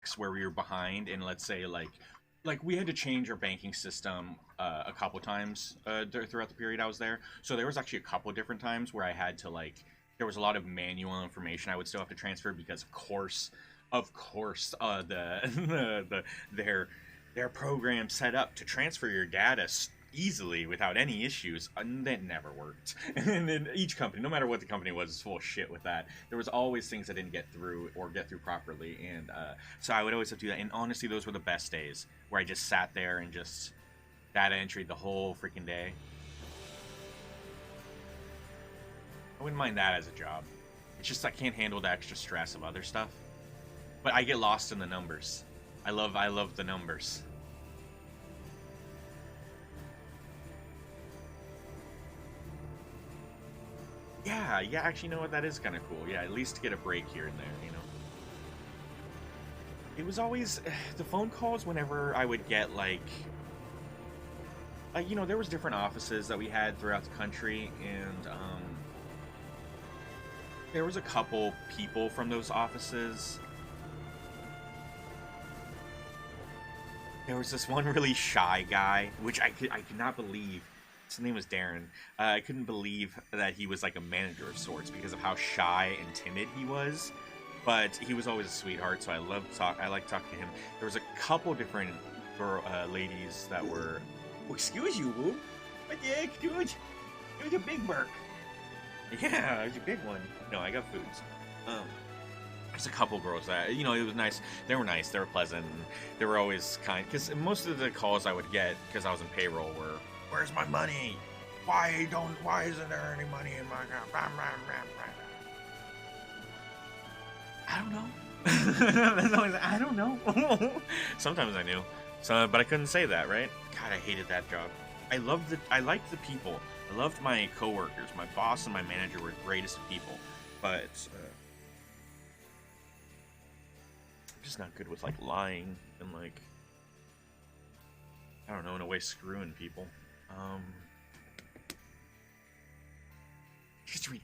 weeks where we were behind, and let's say like we had to change our banking system a couple times throughout the period I was there. So there was actually a couple different times where I had to like there was a lot of manual information I would still have to transfer because of course the, their program set up to transfer your data easily without any issues, and that never worked. And then each company, no matter what the company was, is full of shit with that. There was always things that didn't get through or get through properly, and so I would always have to do that. And honestly, those were the best days where I just sat there and just data entry the whole freaking day. I wouldn't mind that as a job. It's just I can't handle the extra stress of other stuff. But I get lost in the numbers. I love the numbers. Yeah, actually, you know what? That is kind of cool. Yeah, at least get a break here and there, you know. It was always the phone calls whenever I would get you know, there was different offices that we had throughout the country, and there was a couple people from those offices. There was this one really shy guy, which I could not believe. His name was Darren. I couldn't believe that he was like a manager of sorts because of how shy and timid he was. But he was always a sweetheart, so I like talking to him. There was a couple different ladies that were. Oh, excuse you, Woo. What the heck, dude? It was a big Burke. Yeah, it was a big one. No, I got foods. There's a couple girls that, you know, it was nice. They were nice. They were pleasant. And they were always kind. Because most of the calls I would get, because I was in payroll, were, "Where's my money? Why isn't there any money in my account?" I don't know. I don't know. Sometimes I knew. So, but I couldn't say that, right? God, I hated that job. I liked the people. I loved my coworkers. My boss and my manager were the greatest of people. But I'm just not good with like lying and like, I don't know, in a way screwing people. Just read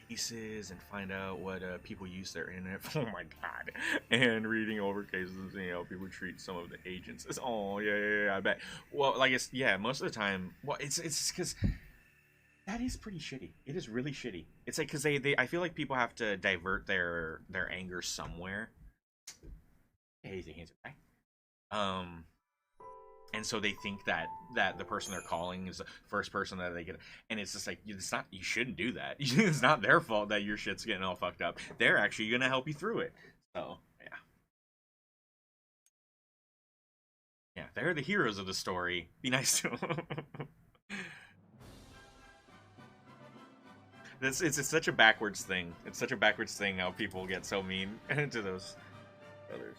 cases and find out what people use their internet for. Oh my god. And reading over cases and seeing how people treat some of the agents. Oh, yeah, I bet. Well, like, yeah, most of the time, well, it's because that is pretty shitty. It is really shitty. It's like, because I feel like people have to divert their anger somewhere. Hey, the hands are back. And so they think that the person they're calling is the first person that they get, and it's just like, it's not. You shouldn't do that. It's not their fault that your shit's getting all fucked up. They're actually gonna help you through it. So yeah, they're the heroes of the story. Be nice to them. It's such a backwards thing. It's such a backwards thing how people get so mean to those others.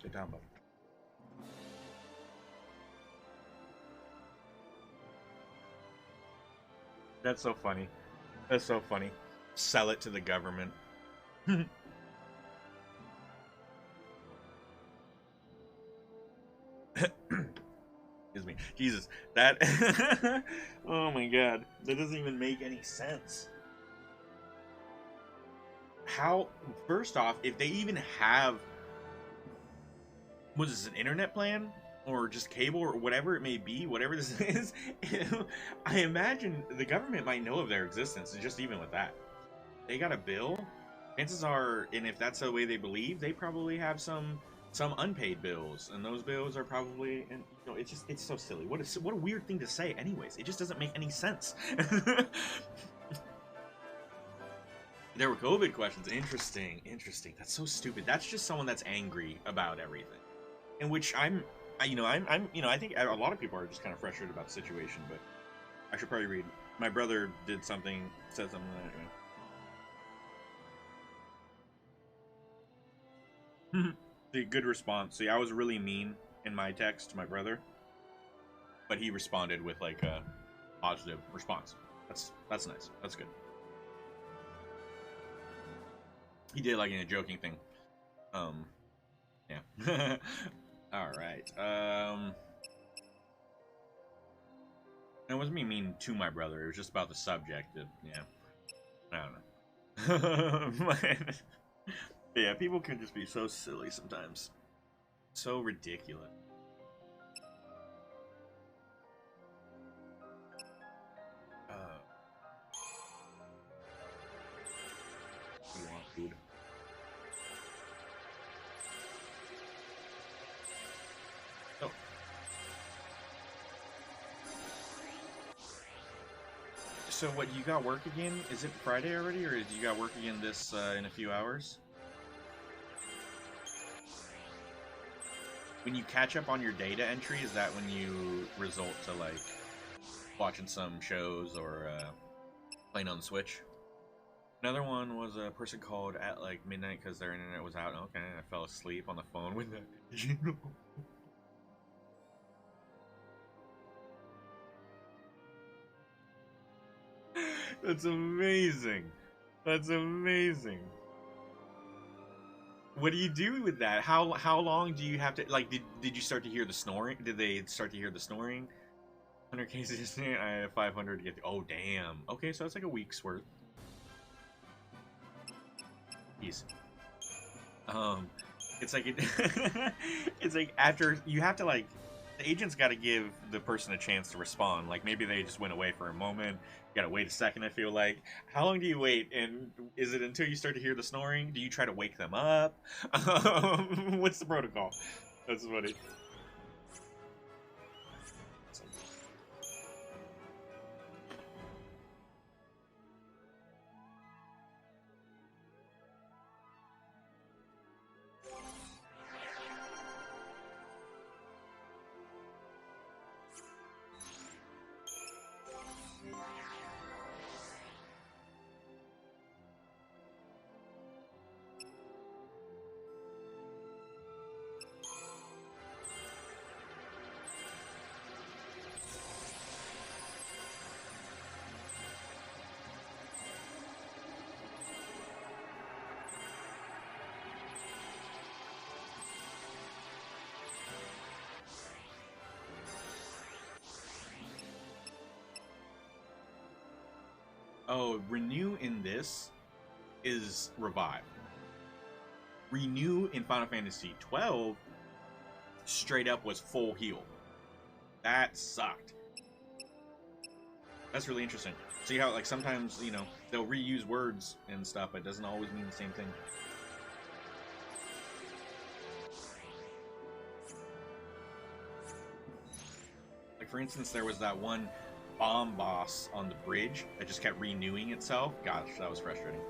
Sit down, buddy. That's so funny. That's so funny. Sell it to the government. Excuse me. Jesus, that. Oh my god. That doesn't even make any sense. How. First off, if they even have. Was this an internet plan? Or just cable, or whatever it may be, whatever this is, I imagine the government might know of their existence, just even with that. They got a bill. chances are, and if that's the way they believe, they probably have some unpaid bills, and those bills are probably, and you know, it's so silly. What a weird thing to say. Anyways, it just doesn't make any sense. There were COVID questions. Interesting. That's so stupid. That's just someone that's angry about everything. In which I think a lot of people are just kind of frustrated about the situation, but I should probably read. My brother said something like that. The good response. See, I was really mean in my text to my brother, but he responded with like a positive response. That's nice. That's good. He did like in a joking thing. Yeah. All right. It wasn't me mean to my brother. It was just about the subject. Yeah. I don't know. Yeah, people can just be so silly sometimes. So ridiculous. You want food? Oh. So what, you got work again? Is it Friday already, or do you got work again this in a few hours? When you catch up on your data entry, is that when you result to like watching some shows or playing on the Switch? Another one was a person called at like midnight because their internet was out. Okay, I fell asleep on the phone with that. That's amazing. That's amazing. What do you do with that? How long do you have to like? Did you start to hear the snoring? Did they start to hear the snoring? 100 cases. I have 500 to get. Oh damn. Okay, so that's like a week's worth. Jeez. It's like it's like after you have to like the agent's got to give the person a chance to respond. Like maybe they just went away for a moment. You gotta wait a second. I feel like. How long do you wait? And is it until you start to hear the snoring? Do you try to wake them up? What's the protocol? That's funny. Oh, renew in this is revive. Renew in Final Fantasy XII straight up was full heal. That sucked. That's really interesting. See how like sometimes, you know, they'll reuse words and stuff, but it doesn't always mean the same thing. Like for instance, there was that one bomb boss on the bridge that just kept renewing itself. Gosh, that was frustrating.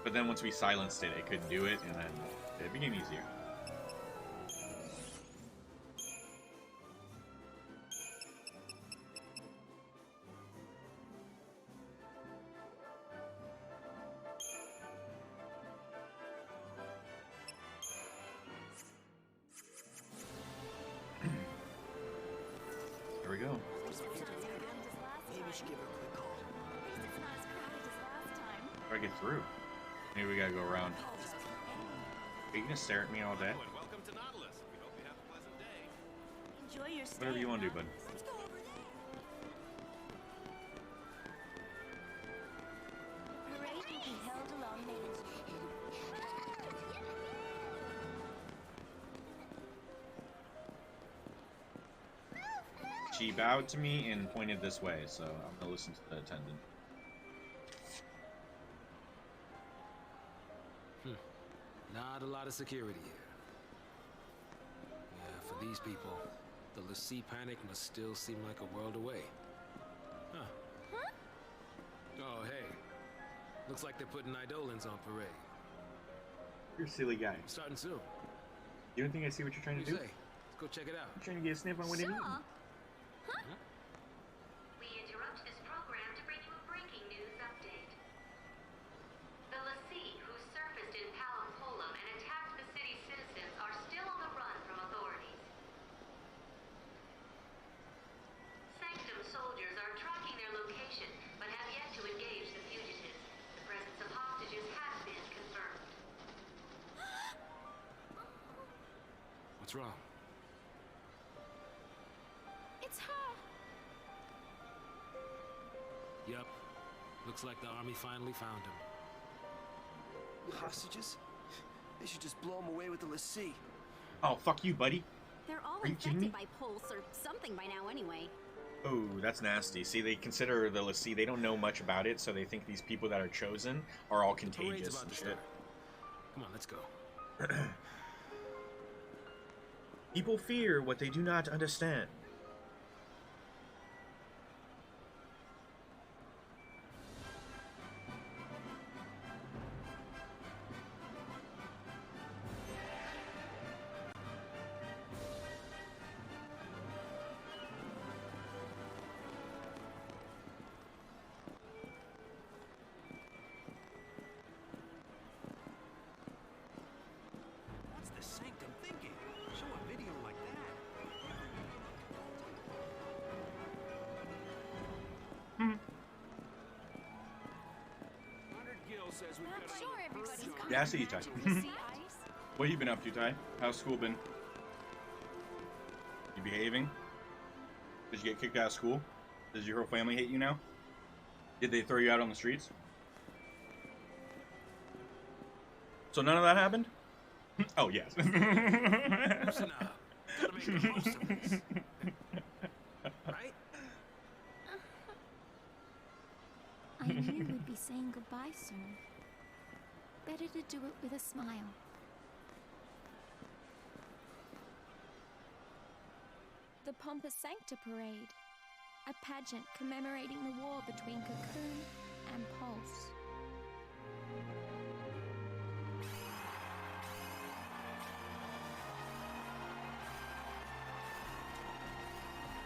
But then once we silenced it, it couldn't do it, and then it became easier. There we go. How do I get through? Maybe we gotta go around. Are you gonna stare at me all day? Whatever you want to do, bud. She bowed to me and pointed this way, so I'm gonna listen to the attendant. lot of security here. Yeah, for these people, the XIII panic must still seem like a world away. Huh. Oh, hey. Looks like they're putting Eidolons on parade. You're a silly guy. Starting soon. You don't think I see what you're trying to do? Say? Let's go check it out. I'm trying to get a sniff on what it means. Huh? We interrupt this program to bring you a breaking news update. The XIII, who surfaced in Palom and attacked the city's citizens, are still on the run from authorities. Sanctum soldiers are tracking their location, but have yet to engage the fugitives. The presence of hostages has been confirmed. What's wrong? It's her! Yup. Looks like the army finally found him. Hostages? They should just blow them away with the XIII. Oh, fuck you, buddy. They're all Are you kidding me? infected by pulse or something by now anyway. Oh, that's nasty. See, they consider the XIII, they don't know much about it, so they think these people that are chosen are all Parade's contagious about and to shit. start. Come on, let's go. People fear what they do not understand. What's the Sanctum thinking? Show a video like that. I'm sure everybody's coming. Yeah, I see you, Ty. See ice? What have you been up to, Ty? How's school been? You behaving? Did you get kicked out of school? Does your whole family hate you now? Did they throw you out on the streets? So none of that happened? Oh, yes. Listen up. Gotta make the most of this. Right? I knew we'd be saying goodbye soon. Better to do it with a smile. The Pompa Sancta Parade. A pageant commemorating the war between Cocoon and Pulse.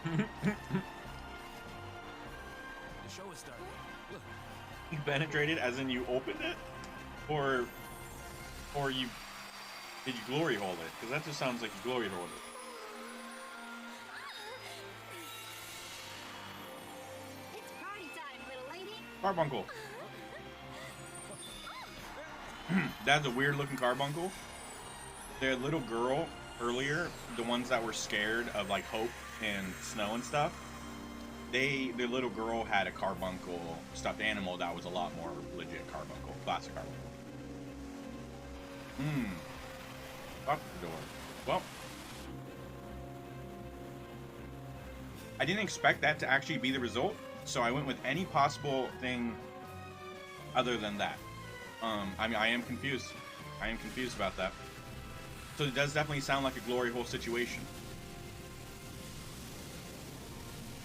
The show is starting. Look. You penetrated as in you opened it? Or you... Did you glory hold it? Because that just sounds like you glory hold it. It's party time, little lady. Carbuncle. That's a weird looking carbuncle. The little girl earlier, the ones that were scared of like Hope and Snow and stuff, the little girl had a carbuncle stuffed animal that was a lot more legit carbuncle, classic carbuncle. Lock the door. Well, I didn't expect that to actually be the result, so I went with any possible thing other than that. I mean, I am confused. I am confused about that. So it does definitely sound like a glory hole situation.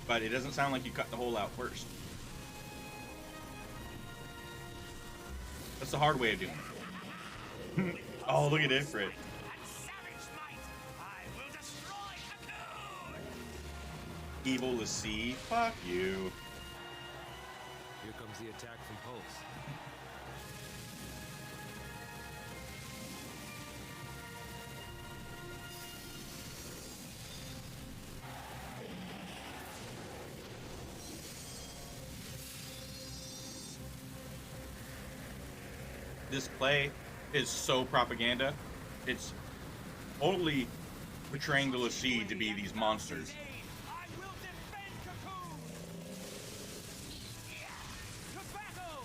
But it doesn't sound like you cut the hole out first. That's the hard way of doing it. Oh, look at Ifrit. Evil XIII. Fuck you. Here comes the attack from Pulse. This play is so propaganda. It's totally portraying the XIII to be these monsters. I will defend Cocoon! To battle!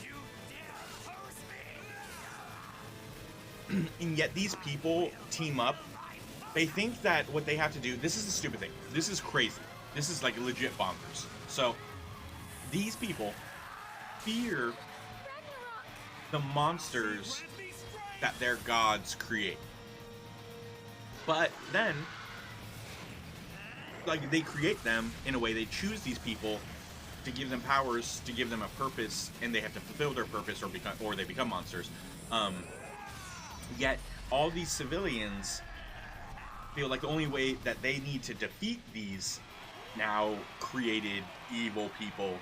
You dare oppose me! And yet these people team up. They think that what they have to do, this is the stupid thing. This is crazy. This is like legit bonkers. So these people fear the monsters that their gods create. But then, like, they create them in a way, they choose these people to give them powers, to give them a purpose, and they have to fulfill their purpose or they become monsters. Yet all these civilians feel like the only way that they need to defeat these now created evil people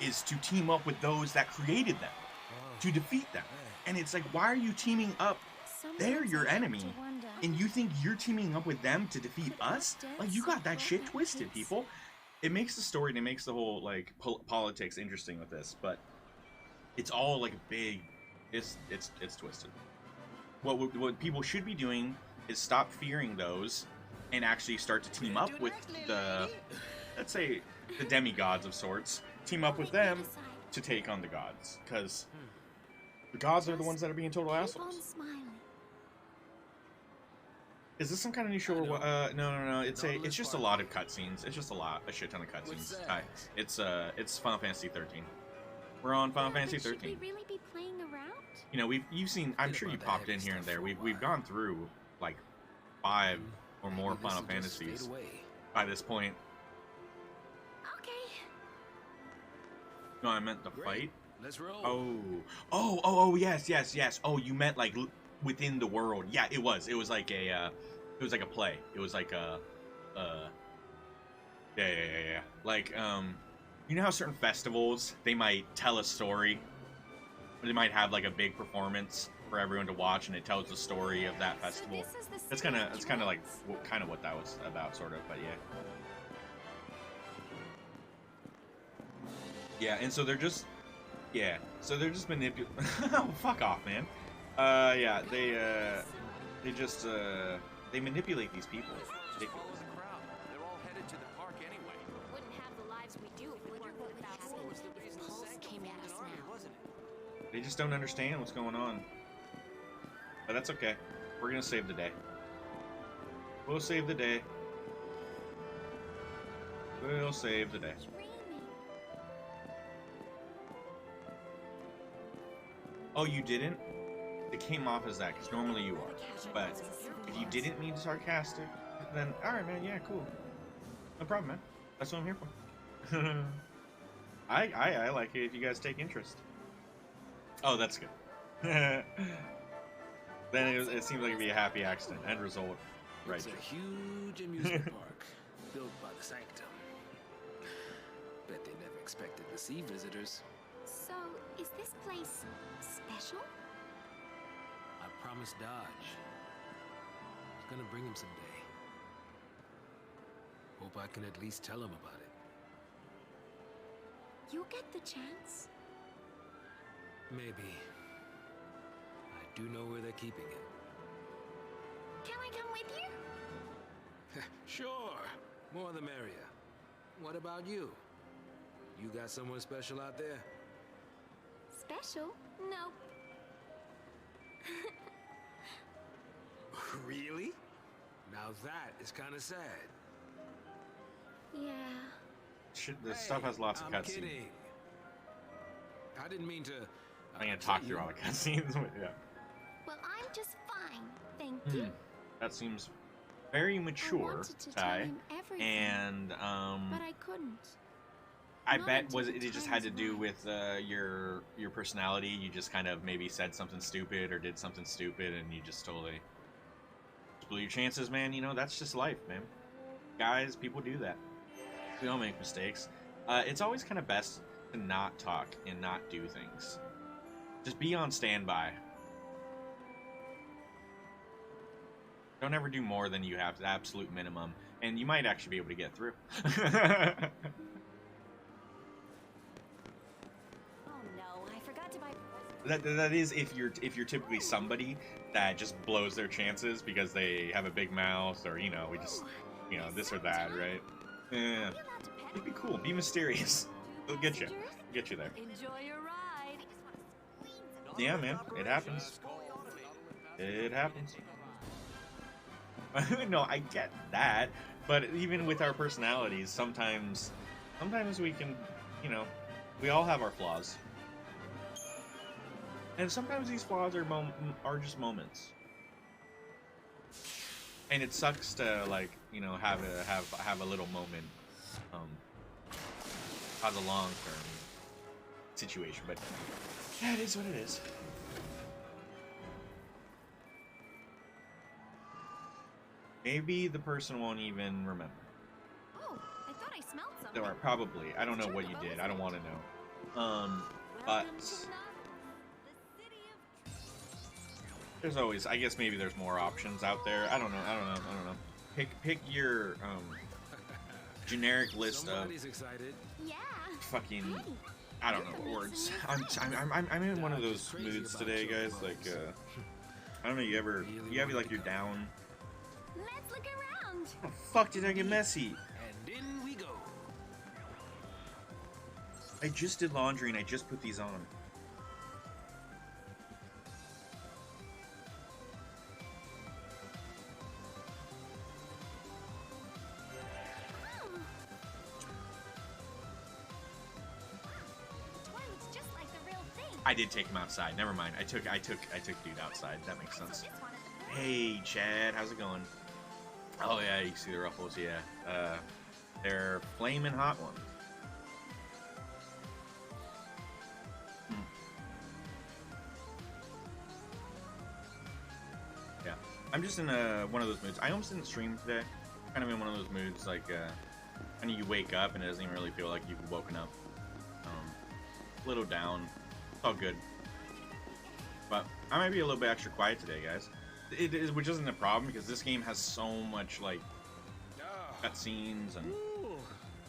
is to team up with those that created them to defeat them. And it's like, why are you teaming up? They're your enemy, and you think you're teaming up with them to defeat us? Like, you got that shit twisted, people. It makes the story and it makes the whole, like, politics interesting with this, but it's all like big. It's twisted. What people should be doing is stop fearing those and actually start to team up with the, let's say, the demigods of sorts. Team up with them to take on the gods, because the gods are the ones that are being total assholes. Is this some kind of new show? Or no. It's just a lot of cutscenes. It's just a shit ton of cutscenes. Hi, it's Final Fantasy 13. We're on Final Fantasy 13. Should we really be playing around? You know, you've seen. I'm sure you popped in here and there. We've gone through like 5 or more Final Fantasies by this point. Okay. No, I meant the fight. Let's roll. Oh, yes. Oh, you meant like within the world. Yeah, it was like a play. It was like a yeah. Like, you know how certain festivals, they might tell a story, or they might have like a big performance for everyone to watch, and it tells the story of that festival. That's kind of like what that was about, sort of. But yeah, and so they're just manipulating. Oh, fuck off, man. Yeah, they just they manipulate these people. Ridiculous. They're all headed to the park anyway. Wouldn't have the lives we do if we weren't without Pulse came at us now. Wasn't it? They just don't understand what's going on. But that's okay. We're gonna save the day. We'll save the day. We'll save the day. Oh, you didn't? It came off as that, because normally you are. But if you didn't mean sarcastic, then alright, man, yeah, cool. No problem, man. That's what I'm here for. I like it if you guys take interest. Oh, that's good. Then it seems like it'd be a happy accident. End result. Right. It's a huge amusement park built by the Sanctum. Bet they never expected to see visitors. So, is this place special? I promised Dodge. I was gonna bring him someday. Hope I can at least tell him about it. You'll get the chance. Maybe. I do know where they're keeping it. Can I come with you? Sure. More the merrier. What about you? You got someone special out there? Special? Nope. Really? Now that is kind of sad. Yeah. Shit, this stuff has lots of I'm cutscenes. kidding. I didn't mean to. I'm gonna talk through all the cutscenes, but yeah. Well, I'm just fine, thank you. That seems very mature, wanted to tell Ty. him everything, And but I couldn't. I Not bet until it the just time had to was do right. with your personality. You just kind of maybe said something stupid or did something stupid, and you just totally blew your chances, man. You know, that's just life, man. Guys, people do that. We all make mistakes. It's always kind of best to not talk and not do things. Just be on standby. Don't ever do more than you have, the absolute minimum, and you might actually be able to get through. Oh no, I forgot to buy. That is if you're typically somebody that just blows their chances because they have a big mouth, or we just this or that, right? Yeah, it'd be cool. Be mysterious. They'll get you. Get you there. Enjoy your ride. Yeah, man. It happens. It happens. No, I get that, but even with our personalities, sometimes we can, we all have our flaws. And sometimes these flaws are just moments. And it sucks to, like, you know, have a little moment cause a long-term situation, but yeah, it is what it is. Maybe the person won't even remember. Oh, I thought I smelled something. Or probably. I don't know what you did. I don't want to know. But there's always, I guess maybe there's more options out there. I don't know. Pick your generic list of excited. Yeah. fucking, I don't know, words. I'm in one of those moods today, guys. Like, I don't know. You have like you're down. Let's look around. How the fuck did I get messy? And in we go. I just did laundry and I just put these on. Toilet's just like the real thing. I did take him outside. Never mind. I took dude outside. That makes sense. So this one at the Hey, Chad, how's it going? Oh yeah, you can see the ruffles. Yeah, they're flaming hot ones. Yeah, I'm just in one of those moods. I almost didn't stream today. Kind of in one of those moods, like, kind of you wake up and it doesn't even really feel like you've woken up. A little down. It's all good. But I might be a little bit extra quiet today, guys. It is, which isn't a problem because this game has so much, like, cutscenes and Ooh,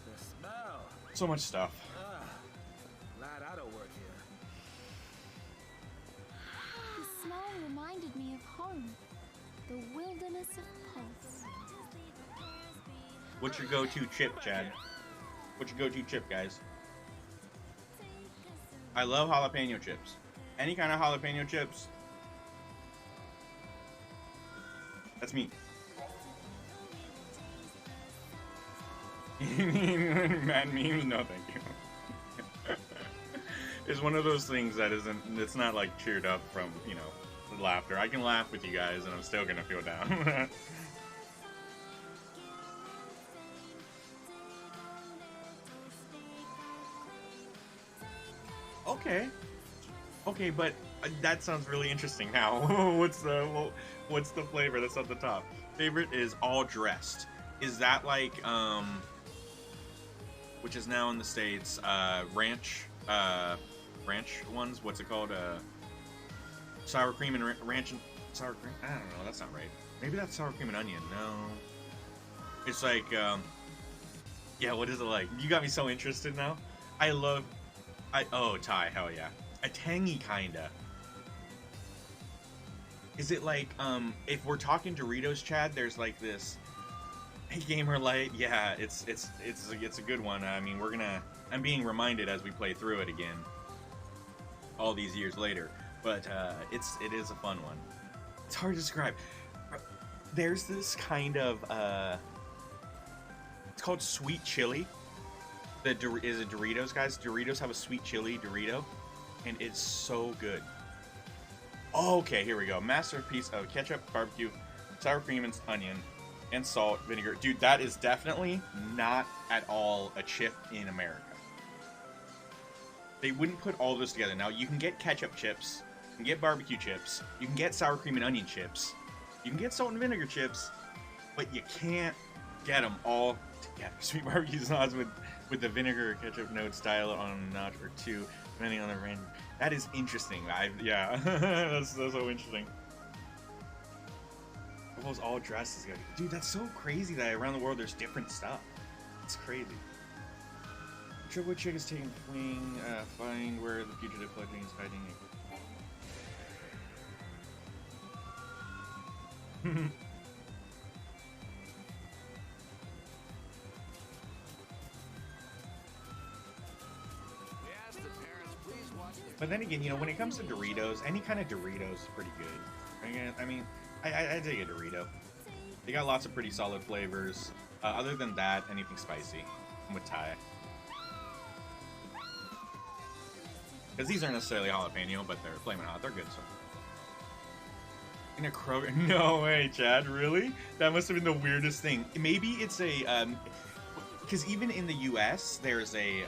the smell. so much stuff. Glad I don't work here. The smell reminded me of home. The wilderness of Pulse. What's your go-to chip, Chad? What's your go-to chip, guys? I love jalapeno chips. Any kind of jalapeno chips. That's me. Mad memes? No, thank you. It's one of those things that isn't, it's not like cheered up from, you know, laughter. I can laugh with you guys and I'm still gonna feel down. Okay. Okay, but that sounds really interesting now. What's the flavor that's at the top? Favorite is all dressed. Is that like, which is now in the States, ranch ones? What's it called? Sour cream and ranch and sour cream? I don't know, that's not right. Maybe that's sour cream and onion. No. It's like, yeah, what is it like? You got me so interested now. Oh, Thai, hell yeah. A tangy kinda. Is it like, if we're talking Doritos, Chad, there's like this Gamer Light, yeah, it's a good one. I mean, I'm being reminded as we play through it again, all these years later, but it is a fun one. It's hard to describe. There's this kind of, it's called sweet chili. Is it Doritos, guys? Doritos have a sweet chili Dorito, and it's so good. Oh, okay, here we go. Masterpiece of ketchup, barbecue, sour cream, and onion, and salt, vinegar. Dude, that is definitely not at all a chip in America. They wouldn't put all this together. Now, you can get ketchup chips, you can get barbecue chips, you can get sour cream and onion chips, you can get salt and vinegar chips, but you can't get them all together. Sweet barbecue sauce with the vinegar or ketchup notes, style it on a notch or two, depending on the range. That is interesting. Yeah, that's so interesting. Almost all dressed is good. Dude, that's so crazy that around the world there's different stuff. It's crazy. Triple Chick is taking fling, find where the fugitive collecting is hiding. But then again, you know, when it comes to Doritos, any kind of Doritos is pretty good. I mean, I dig a Dorito. They got lots of pretty solid flavors. Other than that, anything spicy. I'm with Ty. Because these aren't necessarily jalapeno, but they're flaming hot. They're good, so. In a Kroger? No way, Chad. Really? That must have been the weirdest thing. Maybe it's a because even in the U.S. there's a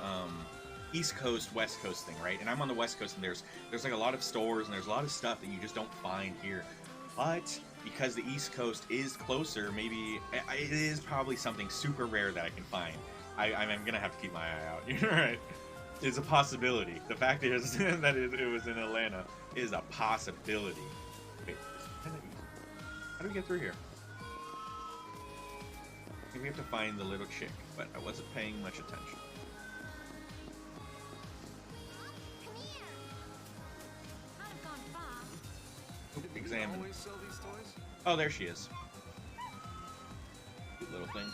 East Coast, West Coast thing, right? And I'm on the West Coast, and there's like a lot of stores and there's a lot of stuff that you just don't find here. But because the East Coast is closer, maybe it is probably something super rare that I can find. I'm gonna have to keep my eye out. You're right. It's a possibility. The fact is that it was in Atlanta is a possibility. Wait, how do we get through here? I think we have to find the little chick, but I wasn't paying much attention. Come here. I've gone far. Did you Examine. always sell these toys? Oh, there she is. Cute little thing.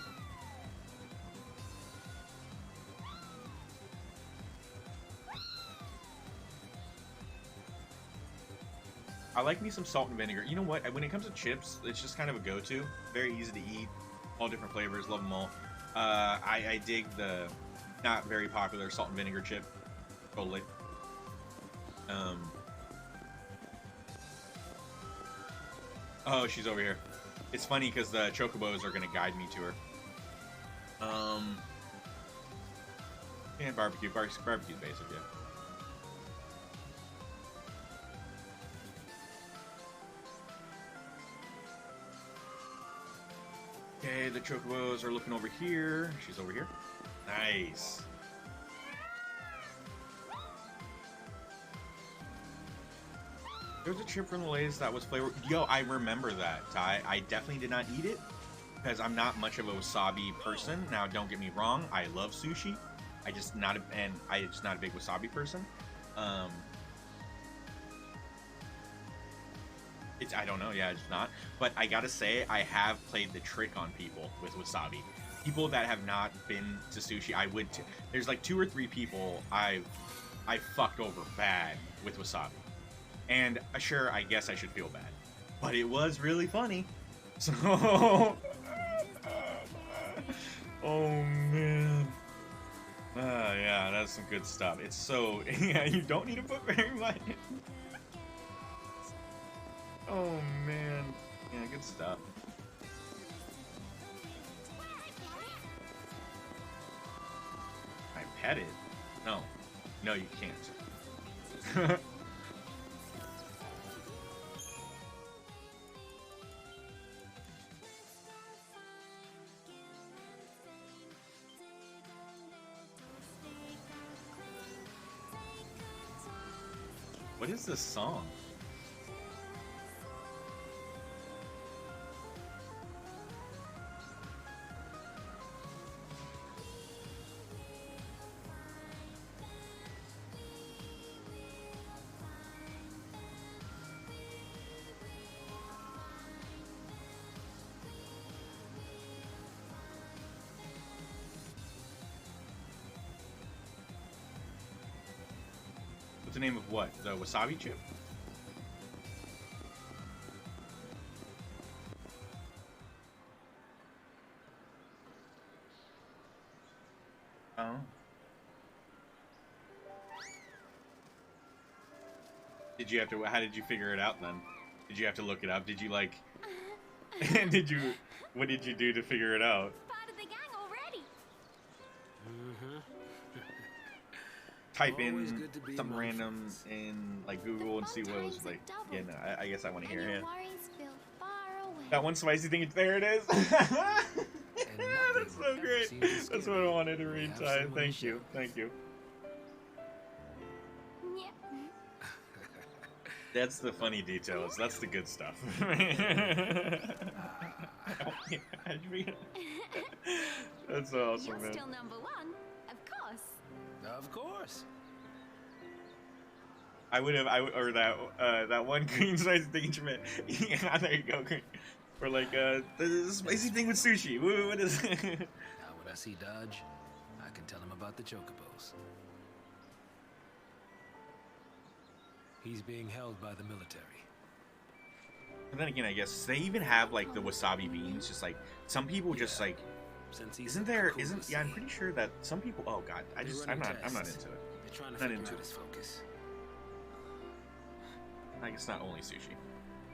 I like me some salt and vinegar. You know what? When it comes to chips, it's just kind of a go-to. Very easy to eat. All different flavors. Love them all. I dig the not very popular salt and vinegar chip. Totally. Oh, she's over here. It's funny because the chocobos are going to guide me to her. Yeah, barbecue. Barbecue's basic, yeah. Okay, the chocobos are looking over here. She's over here. Nice. There's a chip from the Lay's that was flavored. Yo, I remember that, Ty. I definitely did not eat it because I'm not much of a wasabi person. Now, don't get me wrong. I love sushi. I'm just not a big wasabi person. I don't know. Yeah, it's not. But I gotta say, I have played the trick on people with wasabi. People that have not been to sushi, there's like 2 or 3 people I fucked over bad with wasabi. And sure, I guess I should feel bad, but it was really funny. So, oh man, yeah, that's some good stuff. It's so yeah, you don't need to put very much. Oh man, yeah, good stuff. I pet it? No, you can't. What is this song? What's the name of what? The wasabi chip? Oh. Did you have to, how did you figure it out then? Did you have to look it up? Did you like, what did you do to figure it out? Part of the gang already. Type Always in good to be something among random friends. in like Google and see what it was Fun like. times are Yeah, no, I guess I want to hear And your it. worries feel far away. That one spicy thing, there it is. That's so great. That's what I wanted to read, Ty. Thank you. Thank you. Yep. That's the funny details. That's the good stuff. That's awesome, You're man. still number 1, of course. Of course. Or that one green spicy thing you meant. Yeah, there you go. Or like, the spicy thing with sushi. What is it? Now when I see Dodge, I can tell him about the chocobos. He's being held by the military. And then again, I guess they even have like the wasabi beans. Just like some people, just like Since he's isn't so there? cool Isn't to yeah? I'm see. pretty sure that some people. Oh God, They're I'm running not into tests. it. They're trying to Not figure into out it. his focus. I guess not only sushi.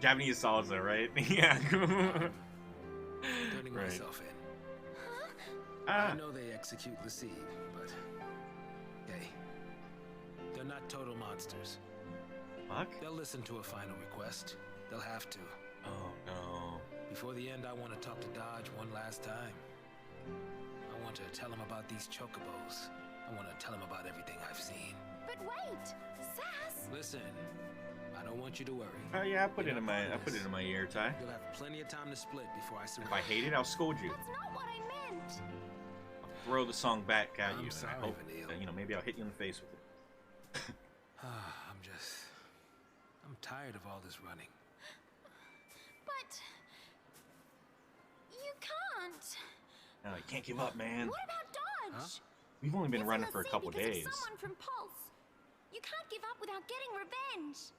Japanese solids, though, right? Yeah. Turning Right. myself in. Ah. I know they execute Lassie, but hey, they're not total monsters. Fuck. They'll listen to a final request. They'll have to. Oh no. Before the end, I want to talk to Dodge one last time. I want to tell him about these chocobos. I want to tell him about everything I've seen. But wait, Sass! Listen, I don't want you to worry. Oh yeah, I put it in my ear, Ty. You'll have plenty of time to split before I If surrender. I hate it, I'll scold you. That's not what I meant! I'll throw the song back at I'm you. sorry, and I hope Vanille. that, maybe I'll hit you in the face with it. I'm tired of all this running. But... you can't! No, you can't give up, man. What about Dodge? Huh? We've only been It's running a for a Lassie couple because of days. someone from Pulse. You can't give up without getting revenge.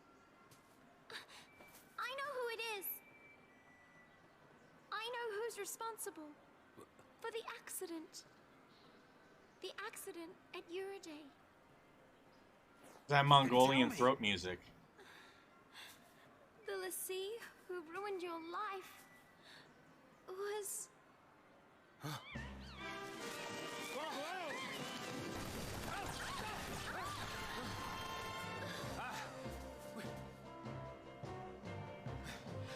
I know who it is. I know who's responsible for the accident. The accident at Uriday. That Mongolian throat music. The Lassie who ruined your life was...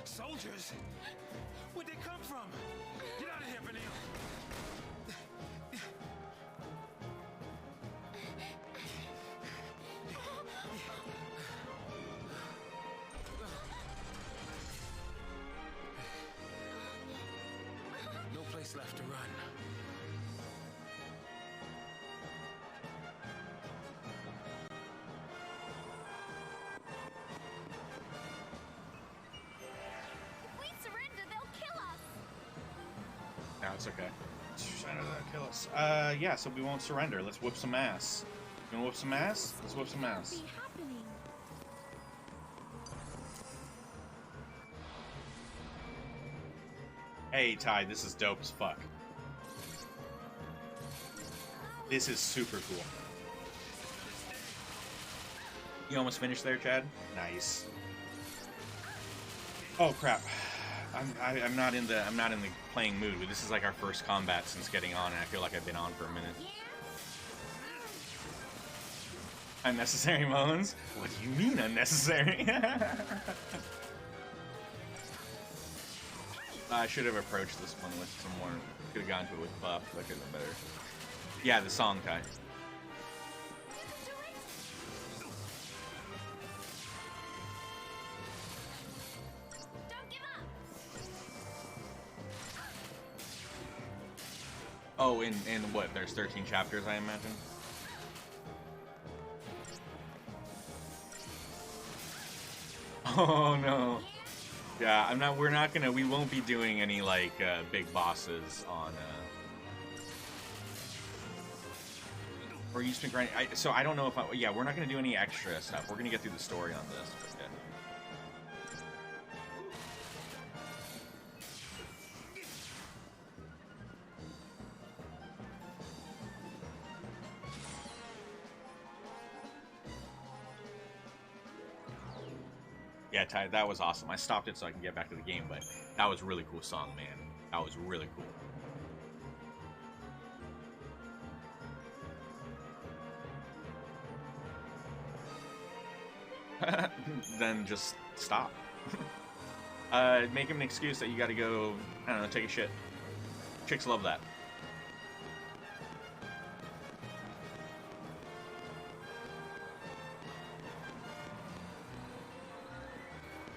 Soldiers? Where'd they come from? Get out of here, Vanille. No place left to run. If we surrender, they'll kill us. No, it's okay. Surrender, they'll kill us. Yeah, so we won't surrender. Let's whip some ass. You wanna whip some ass? Let's whip some ass. Be happening. Hey, Ty, this is dope as fuck. This is super cool. You almost finished there, Chad? Nice. Oh crap. I'm not in the playing mood. This is like our first combat since getting on, and I feel like I've been on for a minute. Unnecessary moans? What do you mean unnecessary? I should have approached this one with some more. Could have gone to it with buff. That could have been better. Yeah, the song, Ty. Don't give up. Oh, in what? There's 13 chapters, I imagine. Oh no. Yeah, we won't be doing any like big bosses on or you spent grinding. So I don't know if yeah, we're not gonna do any extra stuff. We're gonna get through the story on this. But yeah. Yeah, Ty, that was awesome. I stopped it so I can get back to the game, but that was a really cool song, man. That was really cool. Then just stop. Make him an excuse that you gotta go, I don't know, take a shit. Chicks love that.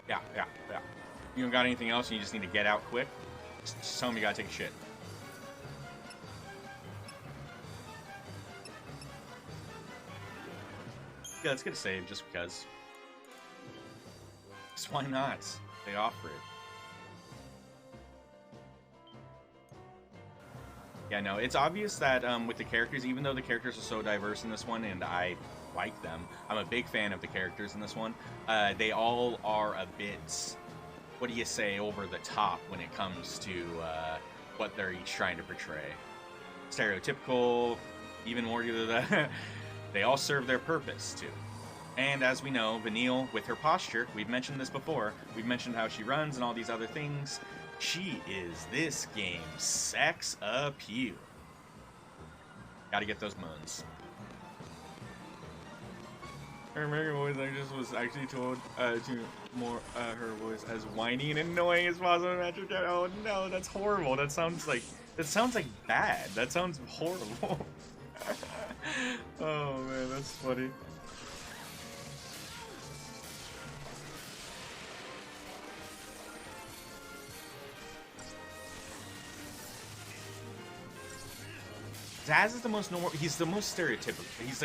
Yeah. You don't got anything else and you just need to get out quick? Just tell him you gotta take a shit. Yeah, let's get a save just because. Just why not? They offer it. Yeah, no, it's obvious that with the characters, even though the characters are so diverse in this one, and I like them, I'm a big fan of the characters in this one, they all are a bit, what do you say, over the top when it comes to what they're each trying to portray. Stereotypical, even more to the... They all serve their purpose, too. And as we know, Vanille, with her posture, we've mentioned this before, we've mentioned how she runs and all these other things, she is this game's sex appeal. Gotta get those moons. Her American voice actress was actually told to more her voice as whiny and annoying as possible. Oh no, that's horrible. That sounds like bad. That sounds horrible. Oh man, that's funny. Zaz is the most normal. He's the most stereotypical. He's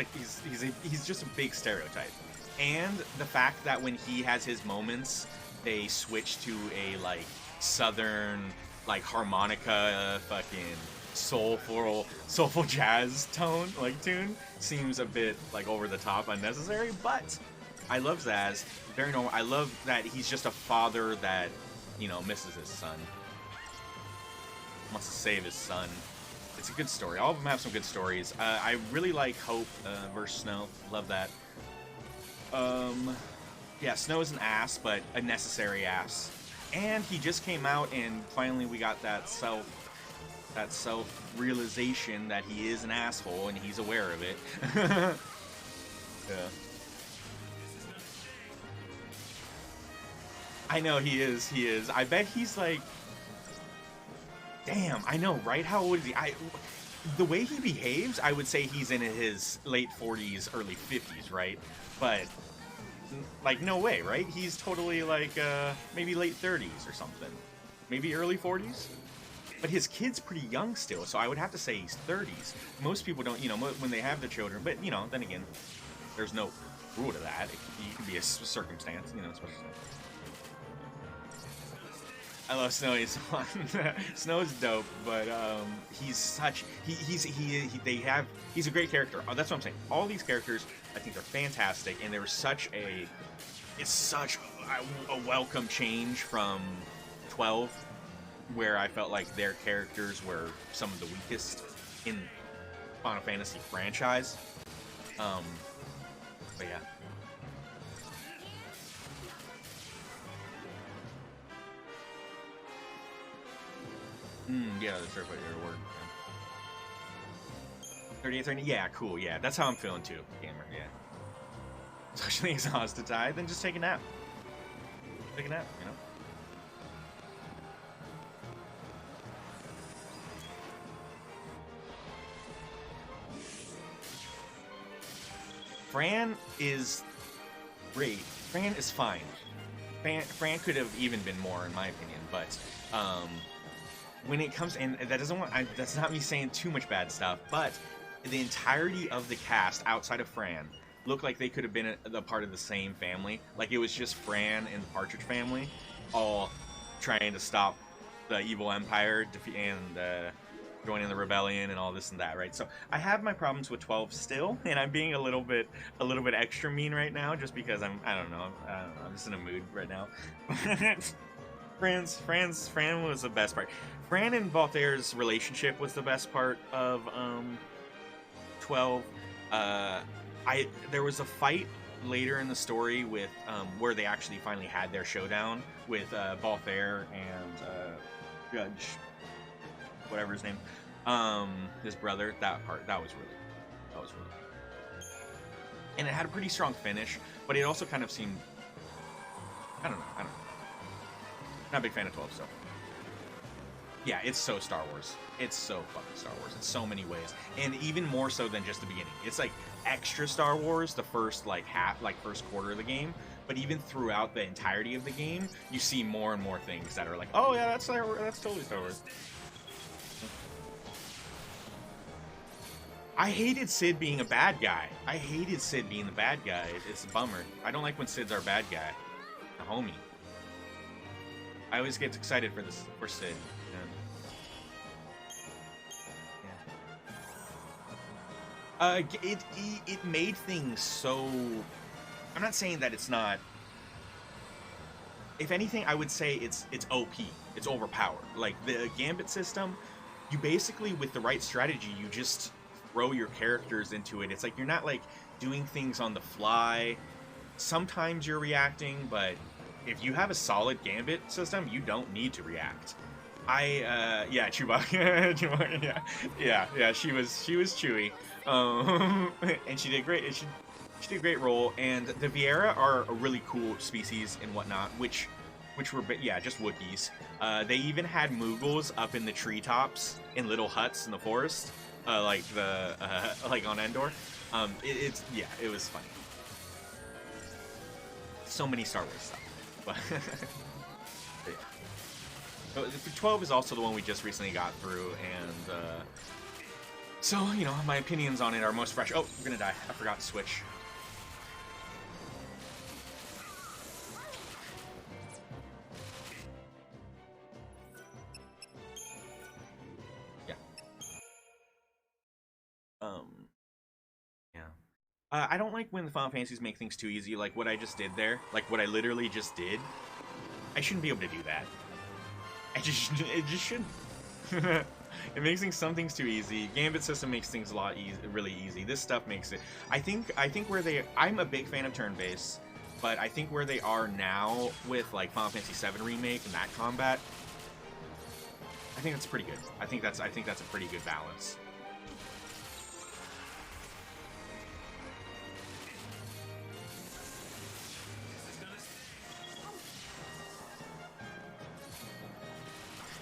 just a big stereotype. And the fact that when he has his moments, they switch to a like southern like harmonica fucking soulful jazz tone tune seems a bit like over the top, unnecessary. But I love Zaz. Very normal. I love that he's just a father that, you know, misses his son. Wants to save his son. It's a good story. All of them have some good stories. I really like Hope versus Snow. Love that. Yeah, Snow is an ass, but a necessary ass. And he just came out, and finally we got that self-realization that he is an asshole, and he's aware of it. Yeah. I know he is. He is. I bet he's like. Damn, I know, right? How old is he? The way he behaves, I would say he's in his late 40s, early 50s, right? But, like, no way, right? He's totally, like, maybe late 30s or something. Maybe early 40s? But his kid's pretty young still, so I would have to say he's 30s. Most people don't, you know, when they have the children, but, you know, then again, there's no rule to that. It can be a circumstance, you know, especially. I love Snow. He's fun. Snow is dope, but he's such he's a great character. Oh, that's what I'm saying. All these characters I think are fantastic, and they were such a welcome change from 12, where I felt like their characters were some of the weakest in Final Fantasy franchise. But yeah. Yeah, that's right, your word. 38, 30, yeah, cool, yeah. That's how I'm feeling too, gamer, yeah. Socially exhausted, then just take a nap. Take a nap, you know? Fran is great. Fran is fine. Fran could have even been more, in my opinion, but, when it comes, and that's not me saying too much bad stuff, but the entirety of the cast outside of Fran looked like they could have been a part of the same family. Like it was just Fran and the Partridge Family, all trying to stop the evil empire and joining the rebellion and all this and that, right? So I have my problems with 12 still, and I'm being a little bit extra mean right now, just because I'm just in a mood right now. Fran was the best part. Fran and Voltaire's relationship was the best part of 12. There was a fight later in the story with where they actually finally had their showdown with Voltaire and Judge, whatever his name, his brother. That was really, and it had a pretty strong finish, but it also kind of seemed, I don't know. Not a big fan of 12, so. Yeah, it's so Star Wars. It's so fucking Star Wars in so many ways. And even more so than just the beginning. It's like extra Star Wars the first first quarter of the game. But even throughout the entirety of the game, you see more and more things that are like, oh yeah, that's totally Star Wars. I hated Sid being a bad guy. It's a bummer. I don't like when Sid's our bad guy. A homie. I always get excited for Sid. Yeah. It made things so. I'm not saying that it's not. If anything, I would say it's OP. It's overpowered. Like the Gambit system, you basically, with the right strategy, you just throw your characters into it. It's like you're not like doing things on the fly. sometimes you're reacting, but if you have a solid gambit system, you don't need to react. Yeah, Chewbacca, Chewbacca, yeah, she was Chewie, and she did great. She did a great role, and the Viera are a really cool species and whatnot, which were, yeah, just Wookiees. They even had Moogles up in the treetops in little huts in the forest, like on Endor. Yeah, it was funny. So many Star Wars stuff, but yeah. But 12 is also the one we just recently got through, and so, you know, my opinions on it are most fresh. Oh, we're gonna die. I forgot to switch. Yeah. Yeah. I don't like when the Final Fantasies make things too easy, like what I just did there. Like, what I literally just did. I shouldn't be able to do that. It just shouldn't. It makes some things too easy. Gambit system makes things a lot really easy. This stuff makes it. I think I'm a big fan of turn-based, but I think where they are now with like Final Fantasy VII Remake and that combat, I think that's pretty good. I think that's a pretty good balance.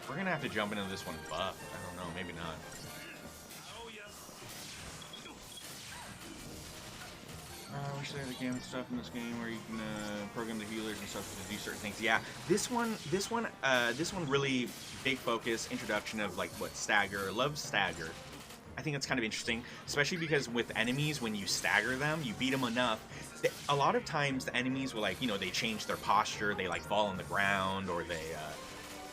We're gonna have to jump into this one buff. I don't know, maybe not. We should have the game stuff in this game where you can program the healers and stuff to do certain things. Yeah, this one really big focus introduction of like what stagger. Love stagger. I think that's kind of interesting, especially because with enemies, when you stagger them, you beat them enough. A lot of times the enemies will, like, you know, they change their posture, they like fall on the ground, or they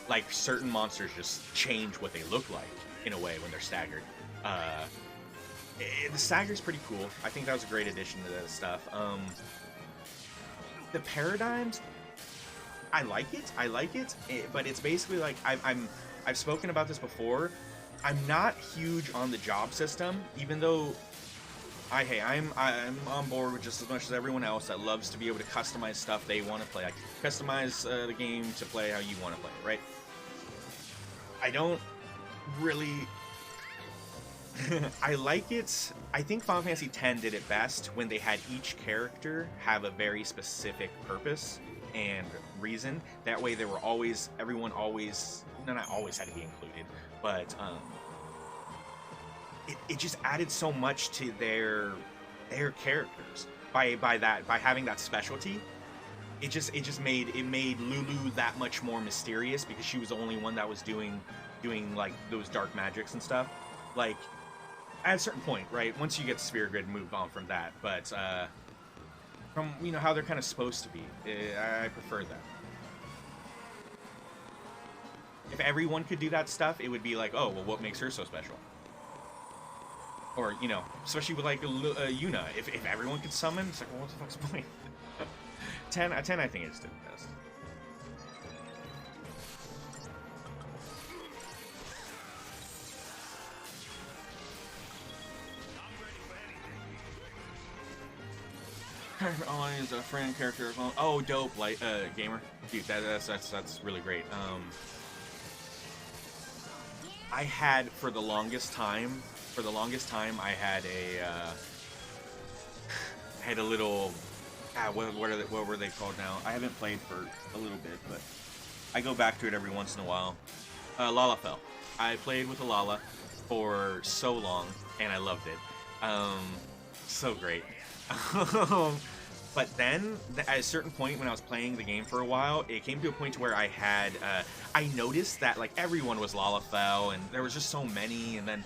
like certain monsters just change what they look like in a way when they're staggered. The stagger's pretty cool. I think that was a great addition to that stuff. The paradigms, I like it, but it's basically like I've spoken about this before. I'm not huge on the job system, even though I'm on board with just as much as everyone else that loves to be able to customize stuff they want to play. Like, customize the game to play how you want to play it, right? I don't really... I like it. I think Final Fantasy X did it best when they had each character have a very specific purpose and reason. That way, everyone always, not always had to be included, but it just added so much to their characters by having that specialty. It made Lulu that much more mysterious because she was the only one that was doing like those dark magics and stuff. Like, at a certain point, right? Once you get Sphere Grid, move on from that. But from, you know, how they're kind of supposed to be, I prefer that. If everyone could do that stuff, it would be like, oh, well, what makes her so special? Or, you know, especially with like Yuna, if everyone could summon, it's like, well, what the fuck's the point? 10 I think it's the best. Always a friend character. Oh, dope! Like gamer, dude. That's really great. I had for the longest time. I had a little. What were they called now? I haven't played for a little bit, but I go back to it every once in a while. Lalafell. I played with a Lala for so long, and I loved it. So great. But then, at a certain point when I was playing the game for a while, it came to a point where I noticed that like everyone was Lalafell, and there was just so many, and then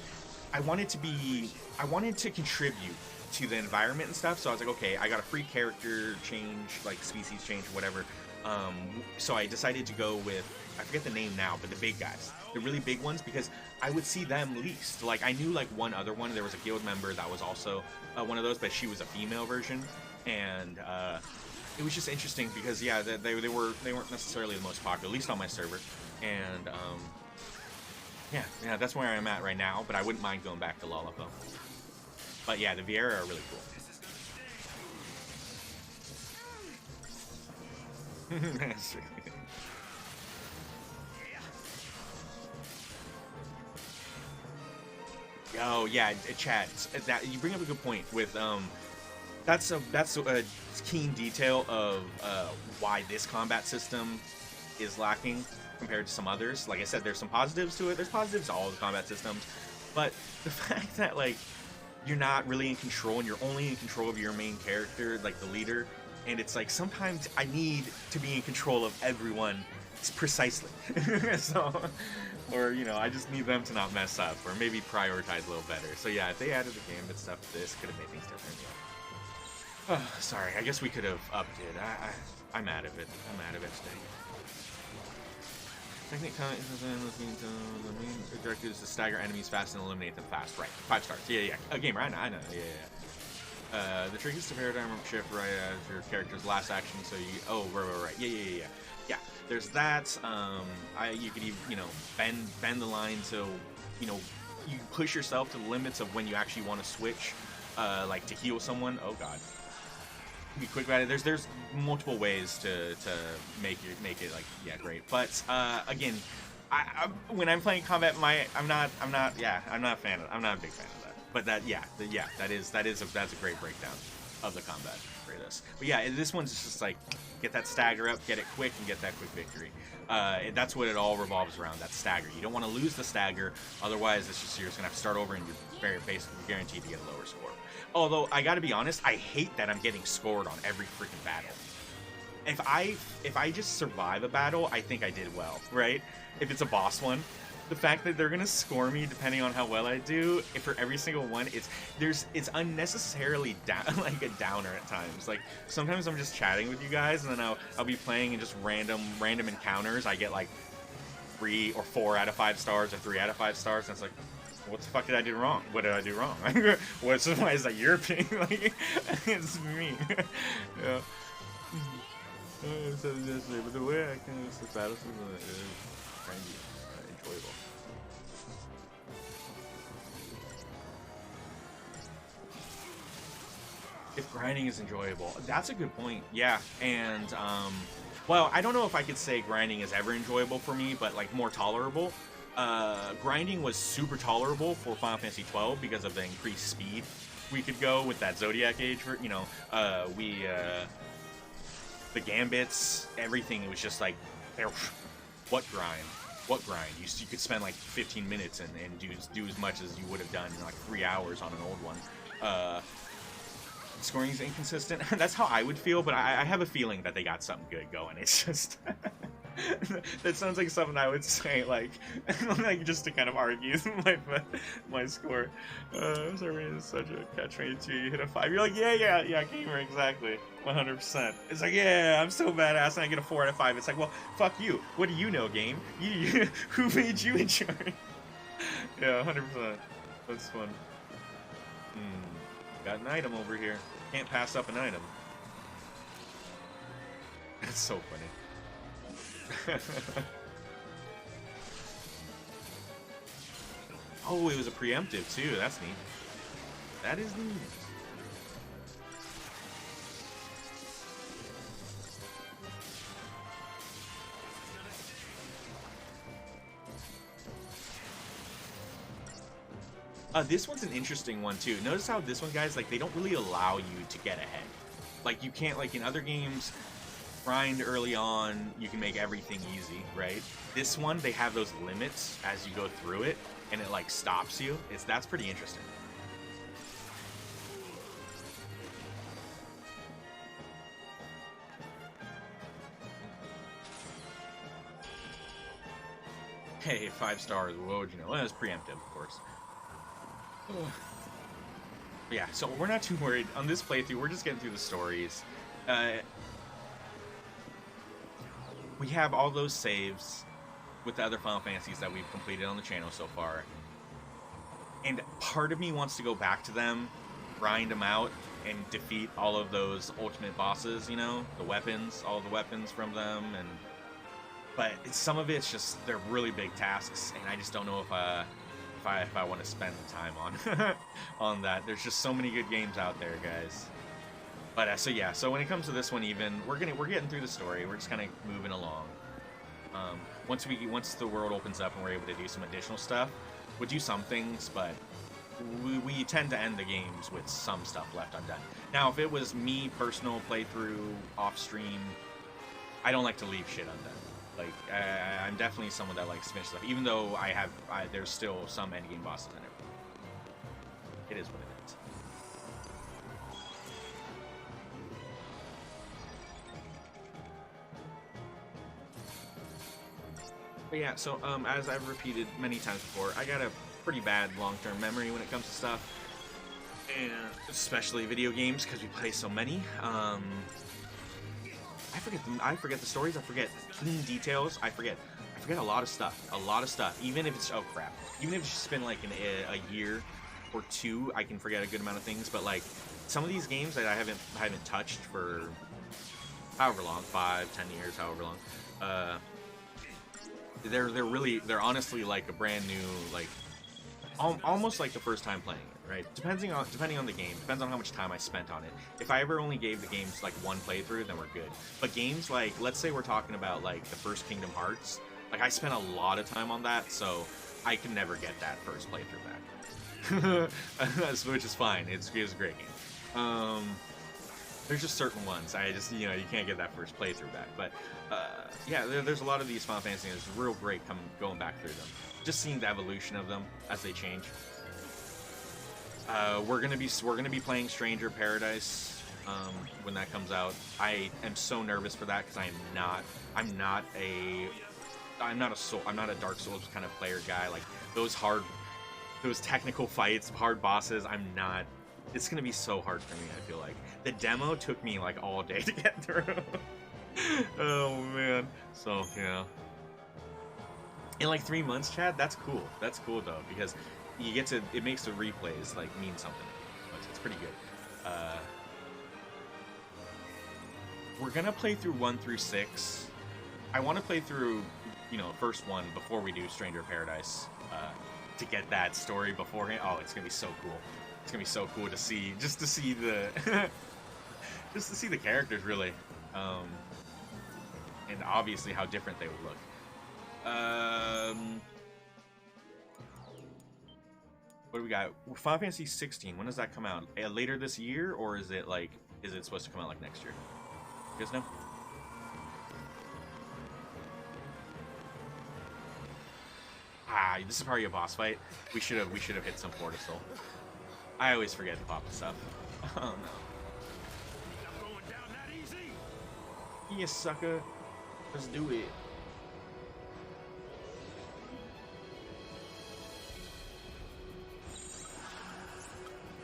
I wanted to contribute to the environment and stuff, so I was like, okay, I got a free character change, like species change, whatever. So I decided to go with, I forget the name now, but the big guys, the really big ones, because I would see them least. Like, I knew like one other one. There was a guild member that was also one of those, but she was a female version, and it was just interesting because yeah, they weren't necessarily the most popular, at least on my server, and yeah, that's where I'm at right now. But I wouldn't mind going back to Lalafell. But yeah, the Viera are really cool. Oh yeah, Chad. That you bring up a good point with that's a keen detail of why this combat system is lacking compared to some others. Like I said, there's some positives to it. There's positives to all the combat systems, but the fact that like you're not really in control and you're only in control of your main character, like the leader, and it's like sometimes I need to be in control of everyone precisely. So, or you know, I just need them to not mess up, or maybe prioritize a little better. So yeah, if they added the gambit stuff to this, could have made things different. Yeah. Oh, sorry, I guess we could have upped it. I'm out of it. I'm out of it today. Technique the main objective is to stagger enemies fast and eliminate them fast. Right, 5 stars. Yeah. A gamer, I know. Yeah. The trick is to paradigm shift right as your character's last action. So you. Oh, right. Yeah. There's that. You could even, you know, bend the line so, you know, you push yourself to the limits of when you actually want to switch, like to heal someone. Oh God. Be quick about it. There's multiple ways to make it like, yeah, great. But again, when I'm playing combat, I'm not a fan of. I'm not a big fan of that. But that's a great breakdown of the combat for this. But yeah, this one's just like get that stagger up, get it quick, and get that quick victory. That's what it all revolves around. That stagger. You don't want to lose the stagger, otherwise you're just gonna have to start over, and you're basically guaranteed to get a lower score. Although I gotta be honest, I hate that I'm getting scored on every freaking battle. If I just survive a battle, I think I did well, right? If it's a boss one, the fact that they're gonna score me depending on how well I do, for every single one, it's unnecessarily like a downer at times. Like sometimes I'm just chatting with you guys, and then I'll be playing in just random encounters. I get like 3 or 4 out of 5 stars or 3 out of 5 stars, and it's like, what the fuck did I do wrong? What did I do wrong? Why is that your opinion? Like, it's me. Yeah. But the way I can use the battle system is kind of enjoyable. If grinding is enjoyable, that's a good point. Yeah, and well, I don't know if I could say grinding is ever enjoyable for me, but like more tolerable. Grinding was super tolerable for Final Fantasy XII because of the increased speed we could go with that Zodiac Age. You know, the gambits, everything. It was just like, what grind? You could spend like 15 minutes and do as much as you would have done in like 3 hours on an old one. Scoring is inconsistent. That's how I would feel, but I have a feeling that they got something good going. It's just that sounds like something I would say, like just to kind of argue my score. Sorry, it's such a catch-22. You hit a 5. You're like, yeah, gamer, exactly, 100%. It's like, yeah, I'm so badass, and I get a 4 out of 5. It's like, well, fuck you. What do you know, game? Who made you in charge? Yeah, 100%. That's fun. Got an item over here. Can't pass up an item. That's so funny. Oh, it was a preemptive too. That's neat. That is neat. This one's an interesting one too. Notice how this one, guys, like they don't really allow you to get ahead. Like you can't, like in other games, grind early on, you can make everything easy, right? This one, they have those limits as you go through it, and it like stops you. That's pretty interesting. Hey, 5 stars. What would you know? Well, it was preemptive, of course. Yeah, so we're not too worried on this playthrough. We're just getting through the stories. We have all those saves with the other Final Fantasies that we've completed on the channel so far, and part of me wants to go back to them, grind them out, and defeat all of those ultimate bosses. You know, the weapons, all the weapons from them, but some of it's just they're really big tasks, and I just don't know if I want to spend the time on on that. There's just so many good games out there, guys. But so yeah, so when it comes to this one, even we're getting through the story. We're just kind of moving along. Once the world opens up and we're able to do some additional stuff, we'll do some things, but we tend to end the games with some stuff left undone. Now, if it was me personal playthrough off stream, I don't like to leave shit undone. Like I'm definitely someone that likes to finish stuff, even though there's still some endgame bosses in it. It is what it is. But yeah, so as I've repeated many times before, I got a pretty bad long-term memory when it comes to stuff, and especially video games because we play so many. I forget the stories. I forget clean details. I forget a lot of stuff. Even if it's even if it's just been like a year or two, I can forget a good amount of things. But like some of these games that I haven't touched for however long, 5, 10 years, however long. They're honestly like a brand new, like almost like the first time playing it, right? Depending on the game, depends on how much time I spent on it. If I ever only gave the games like one playthrough, then we're good. But games like, let's say we're talking about like the first Kingdom Hearts, like I spent a lot of time on that, so I can never get that first playthrough back. Which is fine. It's a great game. There's just certain ones I just, you can't get that first playthrough back. But yeah, there's a lot of these Final Fantasy games. It's real great going back through them, just seeing the evolution of them as they change. We're gonna be playing Stranger Paradise when that comes out. I am so nervous for that because I'm not a Dark Souls kind of player guy. Like those technical fights, hard bosses, I'm not. It's gonna be so hard for me, I feel like. The demo took me like all day to get through. Oh man. So yeah. In like 3 months, Chad, that's cool. That's cool though, because it makes the replays like mean something. It's pretty good. We're gonna play through 1 through 6. I want to play through, first one before we do Stranger Paradise, to get that story beforehand. Oh, it's gonna be so cool. It's gonna be so cool to see, just to see the characters really, and obviously how different they would look. What do we got? Final Fantasy 16. When does that come out? Later this year, or is it supposed to come out like next year? You guys know? This is probably a boss fight. We should have hit some Porta Soul. I always forget to pop the stuff. Oh no. I'm going down that easy. You sucker. Let's do it.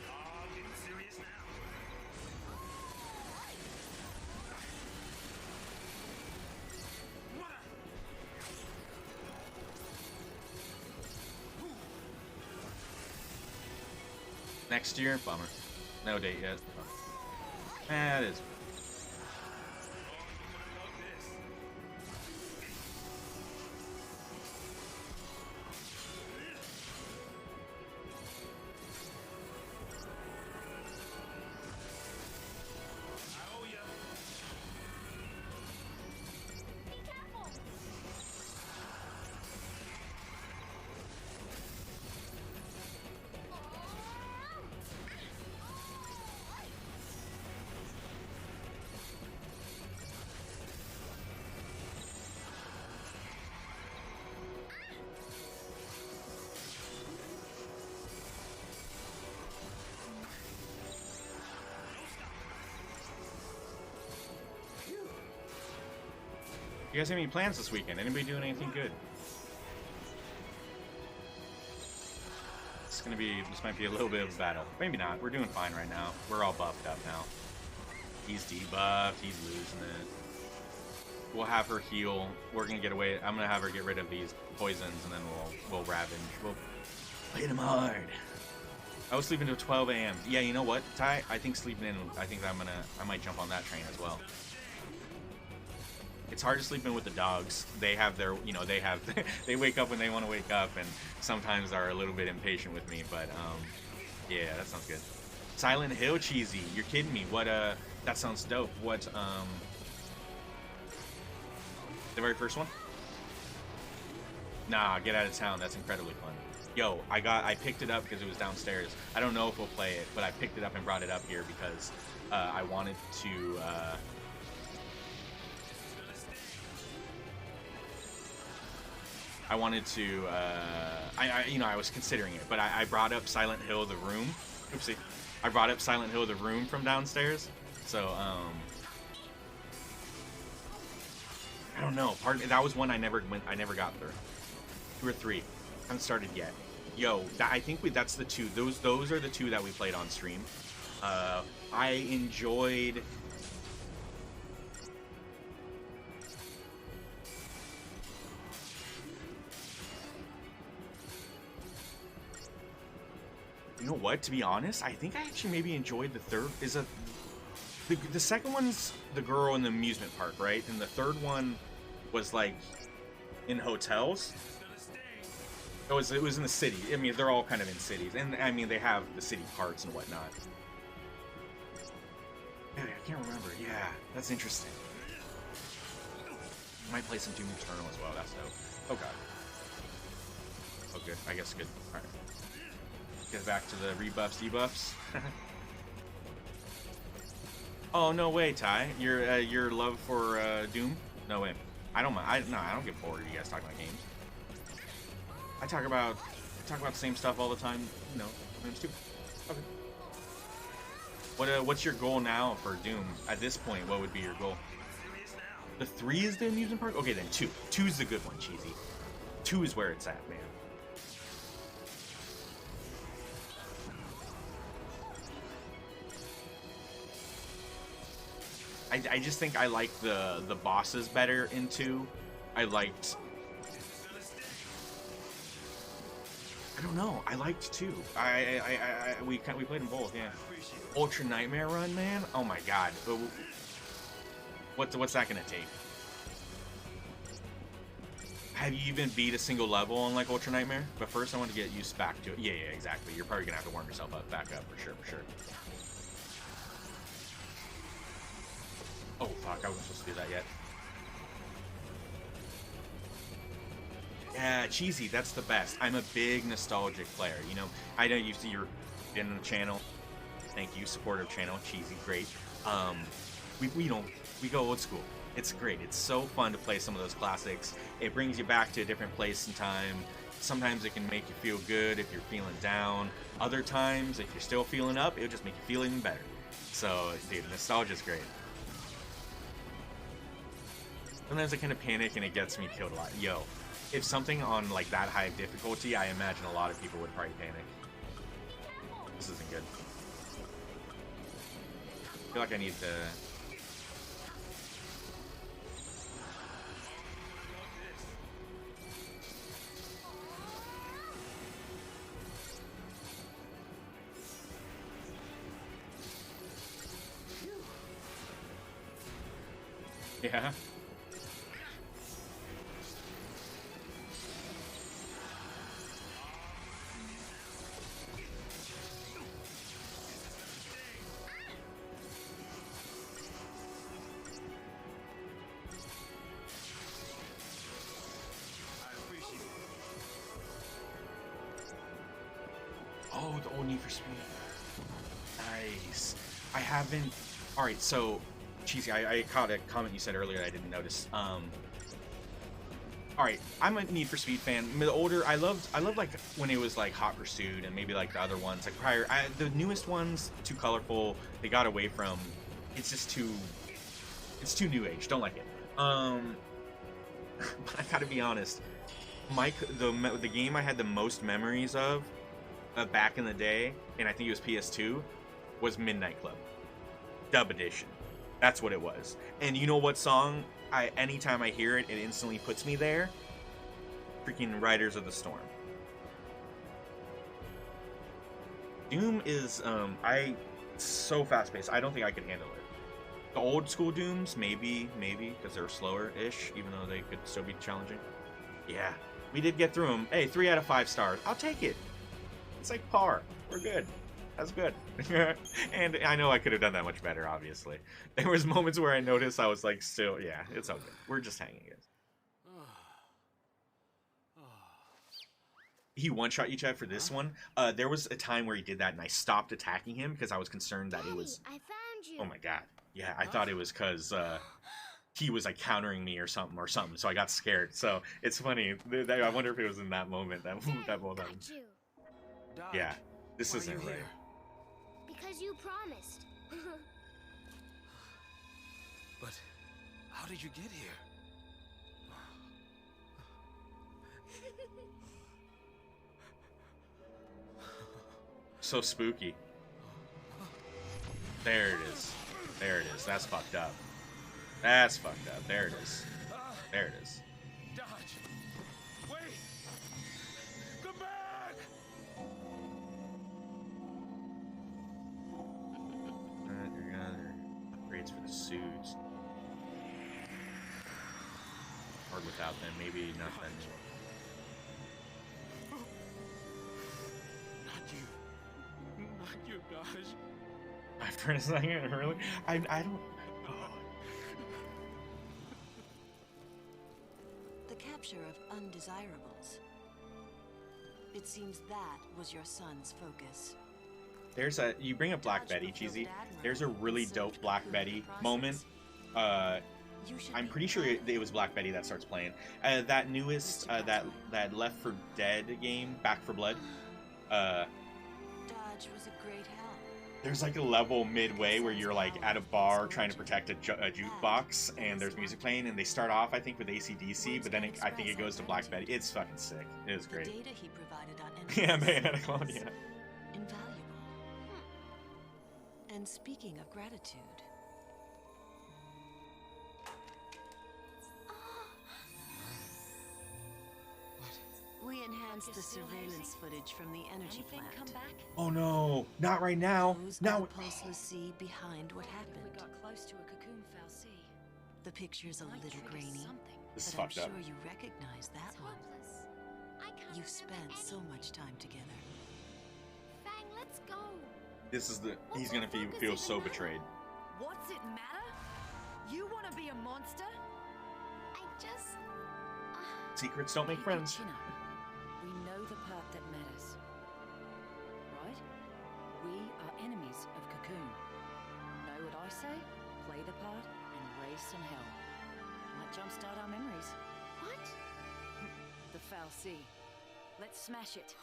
Oh, getting serious now. Next year? Bummer. No date yet. It is. You guys have any plans this weekend? Anybody doing anything good? This might be a little bit of a battle. Maybe not. We're doing fine right now. We're all buffed up now. He's debuffed. He's losing it. We'll have her heal. We're gonna get away. I'm gonna have her get rid of these poisons, and then we'll ravage. We'll hit him hard. I was sleeping till 12 a.m. Yeah, you know what, Ty? I think sleeping in. I might jump on that train as well. It's hard to sleep in with the dogs. They have their, they wake up when they want to wake up, and sometimes are a little bit impatient with me. But yeah, that sounds good. Silent Hill cheesy. You're kidding me? What That sounds dope. What, the very first one? Nah, Get Out of Town. That's incredibly fun. Yo, I picked it up because it was downstairs. I don't know if we'll play it, but I picked it up and brought it up here because I wanted to. I was considering it, but I brought up Silent Hill: The Room. Oopsie. I brought up Silent Hill: The Room from downstairs. So I don't know. That was one I never got through. 2 or 3. Haven't started yet. Yo, I think that's the 2. Those are the 2 that we played on stream. I enjoyed. You know what? To be honest, I think I actually maybe enjoyed the third. The second one's the girl in the amusement park, right? And the third one was like in hotels. It was in the city. I mean, they're all kind of in cities, and I mean they have the city parks and whatnot. Yeah, I can't remember. Yeah, that's interesting. Might play some Doom Eternal as well. That's dope. Okay. Oh, good. I guess good. All right. Get back to the rebuffs, debuffs. Oh no way, Ty. Your love for Doom? No way. I don't mind. I don't get bored of you guys talking about games. I talk about the same stuff all the time. No, games too. Okay. What's your goal now for Doom? At this point, what would be your goal? The 3 is the amusement park? Okay, then 2. 2 is the good one, Cheesy. 2 is where it's at, man. I just think I like the bosses better in 2. I don't know. I liked 2. We played them both, yeah. Ultra Nightmare Run, man. Oh my god. What's that gonna take? Have you even beat a single level on like Ultra Nightmare? But first, I want to get used back to it. Yeah, exactly. You're probably gonna have to warm yourself back up for sure. Oh fuck, I wasn't supposed to do that yet. Yeah, Cheesy, that's the best. I'm a big nostalgic player, you know. I know you see you're in the channel. Thank you, supportive channel, Cheesy, great. We go old school. It's great. It's so fun to play some of those classics. It brings you back to a different place and time. Sometimes it can make you feel good if you're feeling down. Other times, if you're still feeling up, it'll just make you feel even better. So, dude, nostalgia's great. Sometimes I kind of panic and it gets me killed a lot. Yo, if something on like that high of difficulty, I imagine a lot of people would probably panic. This isn't good. I feel like I need to... Yeah. Oh, the old Need for Speed. Nice. I haven't... Alright, so... Cheesy, I caught a comment you said earlier I didn't notice. Alright, I'm a Need for Speed fan. The older... I loved like when it was like Hot Pursuit and maybe like the other ones. Like prior... the newest ones, too colorful. They got away from... It's just too... It's too new age. Don't like it. But I gotta be honest. Mike, the game I had the most memories of back in the day, and I think it was PS2, was Midnight Club. Dub Edition. That's what it was. And you know what song, anytime I hear it, it instantly puts me there? Freaking Riders of the Storm. Doom is, it's so fast-paced. I don't think I could handle it. The old school Dooms, maybe, because they're slower-ish, even though they could still be challenging. Yeah, we did get through them. Hey, 3 out of 5 stars. I'll take it. It's like par. We're good. That's good. And I know I could have done that much better, obviously. There was moments where I noticed I was like, still, yeah, it's okay. We're just hanging, guys. He one-shot you, Chad, for this one. There was a time where he did that, and I stopped attacking him because I was concerned that it was... I found you. Oh my god. Yeah, I thought it was because he was like countering me or something, so I got scared. So it's funny. I wonder if it was in that moment that both Got happened. you. Dodge, Yeah, this why are isn't you right. here? Because you promised. But how did you get here? So spooky. There it is. There it is. That's fucked up. That's fucked up. There it is. There it is. Dodge! Wait! Come back! Upgrades for the suits. Or without them, maybe nothing. Not you. Not you, Dodge. For a second, really? I don't... Oh. The capture of undesirables. It seems that was your son's focus. There's a... You bring up Black Betty, Cheesy. There's a really dope Black Betty moment. I'm pretty sure it was Black Betty that starts playing. That newest, that Left 4 Dead game, Back 4 Blood. Dodge was a great help. There's like a level midway where you're like at a bar trying to protect a jukebox, and there's music playing, and they start off, I think, with AC/DC, but then I think it goes to Black Betty. It's fucking sick. It is great. The data he provided on Yeah, enemies Bayonetta clone, yeah. invaluable. And speaking of gratitude, we enhanced the surveillance footage from the energy Anything come plant. back? Oh no, not right now. Those Now. are the pulseless sea behind what We happened. got close to a cocoon fal'C. The picture's a Might little trigger grainy, something. This is but I'm fucked up. sure you recognize that It's one. hopeless. I can't You've remember spent so any. much time together. Fang, let's go. This is the. What He's the gonna fuck does feel even so matter? betrayed. What's it matter? You want to be a monster? I just... Secrets don't make Keep your friends. chin up. We know the part that matters. Right? We are enemies of Cocoon. Know what I say? Play the part and raise some hell. Might jumpstart our memories. What? The fal'C. Let's smash it.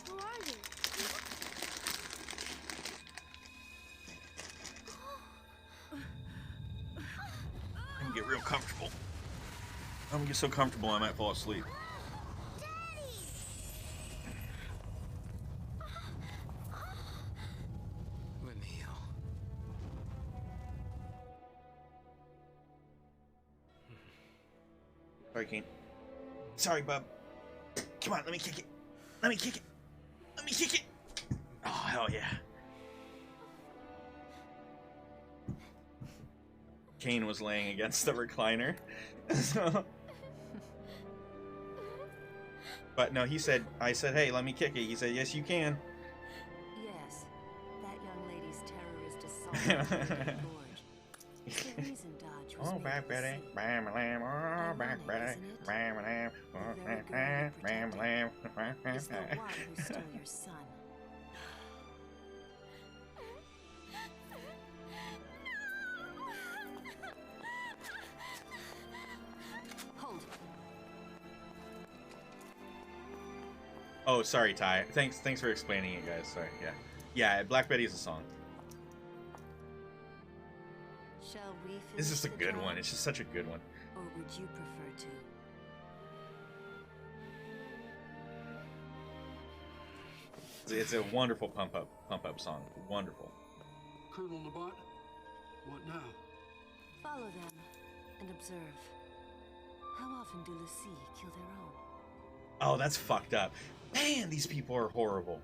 Who are you? I'm gonna get real comfortable. I'm gonna get so comfortable I might fall asleep. Lenil. Sorry, Kane. Sorry, bub. Come on, let me kick it. Let me kick it. Let me kick it. Oh, hell yeah. Kane was laying against the recliner. But no, I said, hey, let me kick it. He said, yes, you can. Yes, that young lady's terrorist assault on the gorge. It's the reason Dodge was Oh, made back of the Betty. sea. Bam, lam, oh, back Ironic, Betty. isn't it? Bam, lam, The oh, very bam, girl you bam, protected lam. is the one who stole your son. Hold. Oh, sorry, Ty. Thanks for explaining it, guys. Sorry, yeah. Yeah, Black Betty is a song. Shall we finish It's just a the good job? one. It's just such a good one. Or would you prefer to? It's a wonderful pump up song. Wonderful. Colonel Nabat, what now? Follow them and observe. How often do Lucy kill their own? Oh, that's fucked up. Man, these people are horrible.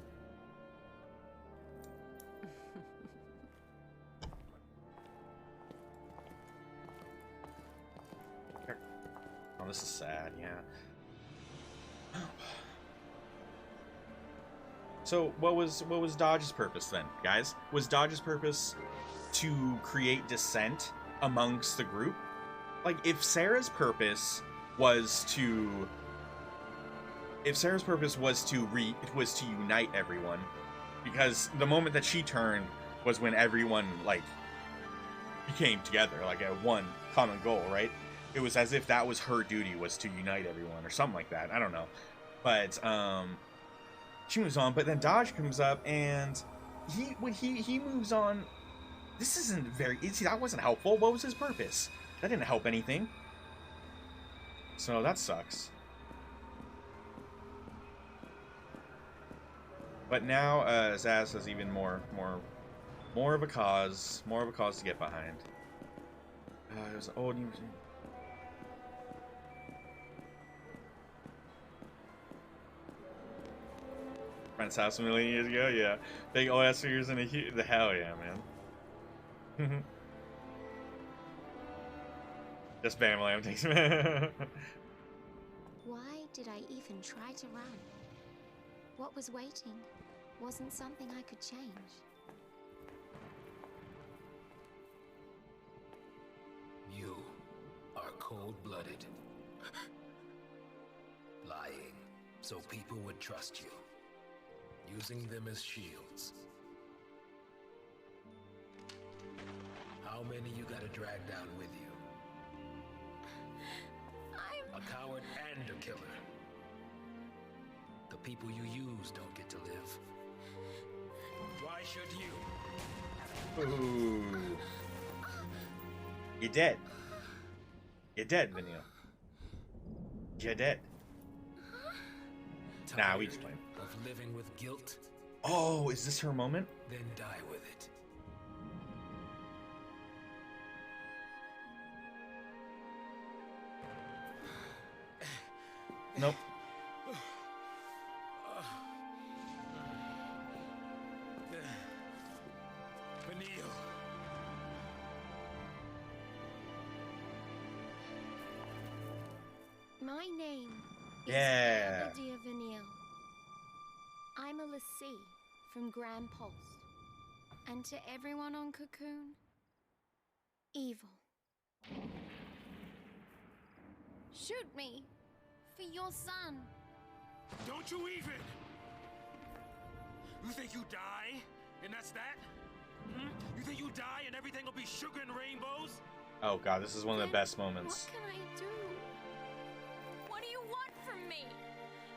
Oh, this is sad, yeah. So, what was Dodge's purpose then, guys? Was Dodge's purpose to create dissent amongst the group? Like, if Sarah's purpose was to unite everyone, because the moment that she turned was when everyone like became together, like at one common goal, right? It was as if that was her duty, was to unite everyone or something like that. I don't know, but she moves on. But then Dodge comes up and he moves on. This isn't very easy. That wasn't helpful. What was his purpose? That didn't help anything. So that sucks. But now Zaz has even more of a cause to get behind. It was an old. Friend's house a million years ago, yeah. Big OS figures in the hell yeah, man. Just family, I'm taking. Why did I even try to run? What was waiting wasn't something I could change. You are cold-blooded. Lying so people would trust you. Using them as shields. How many you gotta drag down with you? A coward and a killer. The people you use don't get to live. Why should you? Ooh. You're dead. You're dead, Vanille. You're dead. Nah, we just playing. Of living with guilt? Oh, is this her moment? Then die with it. Nope. Vanille. My name Yeah. is Dear Vanille. I'm a Lassie from Grand Pulse. And to everyone on Cocoon, evil. Shoot me for your son. Don't you even! You think you die, and that's that? Hmm? You think you die and everything will be sugar and rainbows? Oh god, this is one of the Then best moments. What can I do? What do you want from me?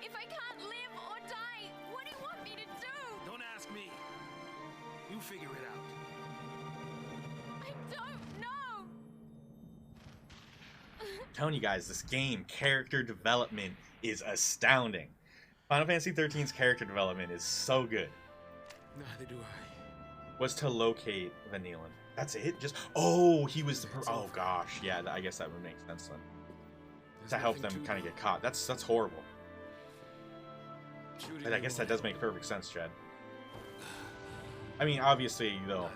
If I can't live or die, what do you want me to do? Don't ask me. You figure it out. I don't know. I'm telling you guys, this game, character development is astounding. Final Fantasy XIII's character development is so good. Neither do I. Was to locate Vanillin. That's it? Just, oh, he was the oh gosh, yeah, I guess that would make sense then. To help them kind of get caught. That's horrible. But I guess that does make perfect sense, Chad. I mean, obviously, though,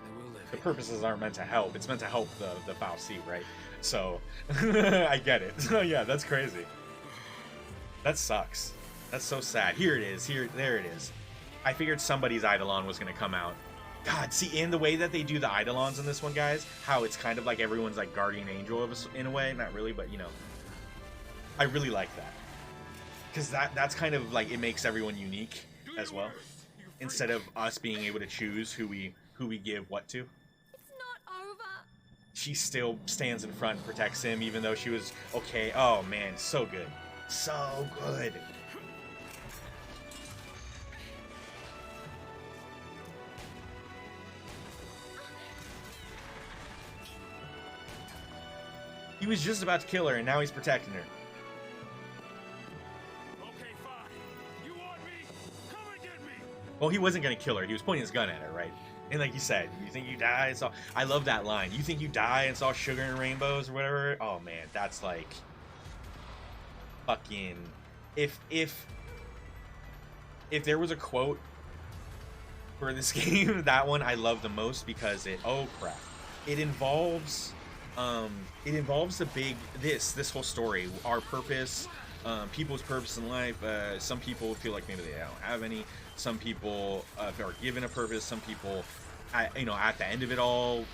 the purposes aren't meant to help. It's meant to help the Fal'Cie, right? So, I get it. So, yeah, that's crazy. That sucks. That's so sad. Here it is. There it is. I figured somebody's Eidolon was going to come out. God, see, and the way that they do the Eidolons in this one, guys, how it's kind of like everyone's like guardian angel of us in a way. Not really, but, you know. I really like that. Because that's kind of like, it makes everyone unique as well. Instead of us being able to choose who we give what to. It's not over. She still stands in front and protects him, even though she was okay. Oh man, so good. So good. He was just about to kill her, and now he's protecting her. Okay, fine. You want me? Come and get me! Well, he wasn't going to kill her. He was pointing his gun at her, right? And like you said, you think you die, it's all... I love that line. You think you die, and it's all sugar and rainbows or whatever? Oh, man, that's like... Fucking... If there was a quote for this game, that one I love the most because it... Oh, crap. It involves... it involves a big this whole story, our purpose, people's purpose in life. Some people feel like maybe they don't have any. Some people are given a purpose. Some people, at the end of it all,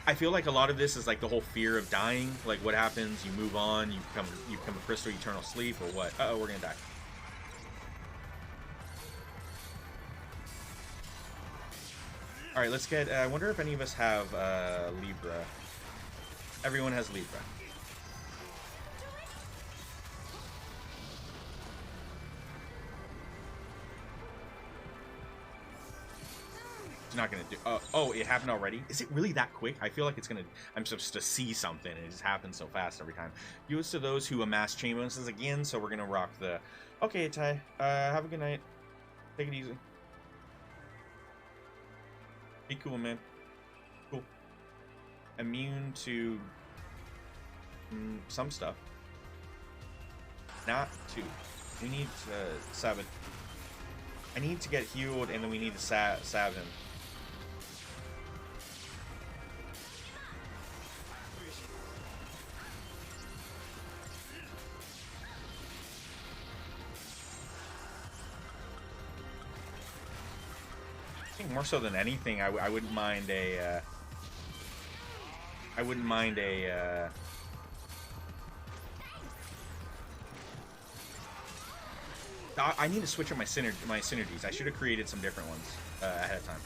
I feel like a lot of this is like the whole fear of dying. Like, what happens? You move on. You become a crystal eternal sleep, or what? Uh-oh, we're gonna die. All right, let's get. I wonder if any of us have Libra. Everyone has Libra. It's not gonna do. Oh, it happened already. Is it really that quick? I feel like it's gonna. I'm supposed to see something, and it just happens so fast every time. Use to those who amass chain bonuses again. So we're gonna rock the. Okay, Ty. Have a good night. Take it easy. Be cool, man. Cool. Immune to some stuff. Not to. We need to salve it. I need to get healed, and then we need to salve him. I think more so than anything, I wouldn't mind a. I wouldn't mind a. I need to switch up my synergies. I should have created some different ones ahead of time.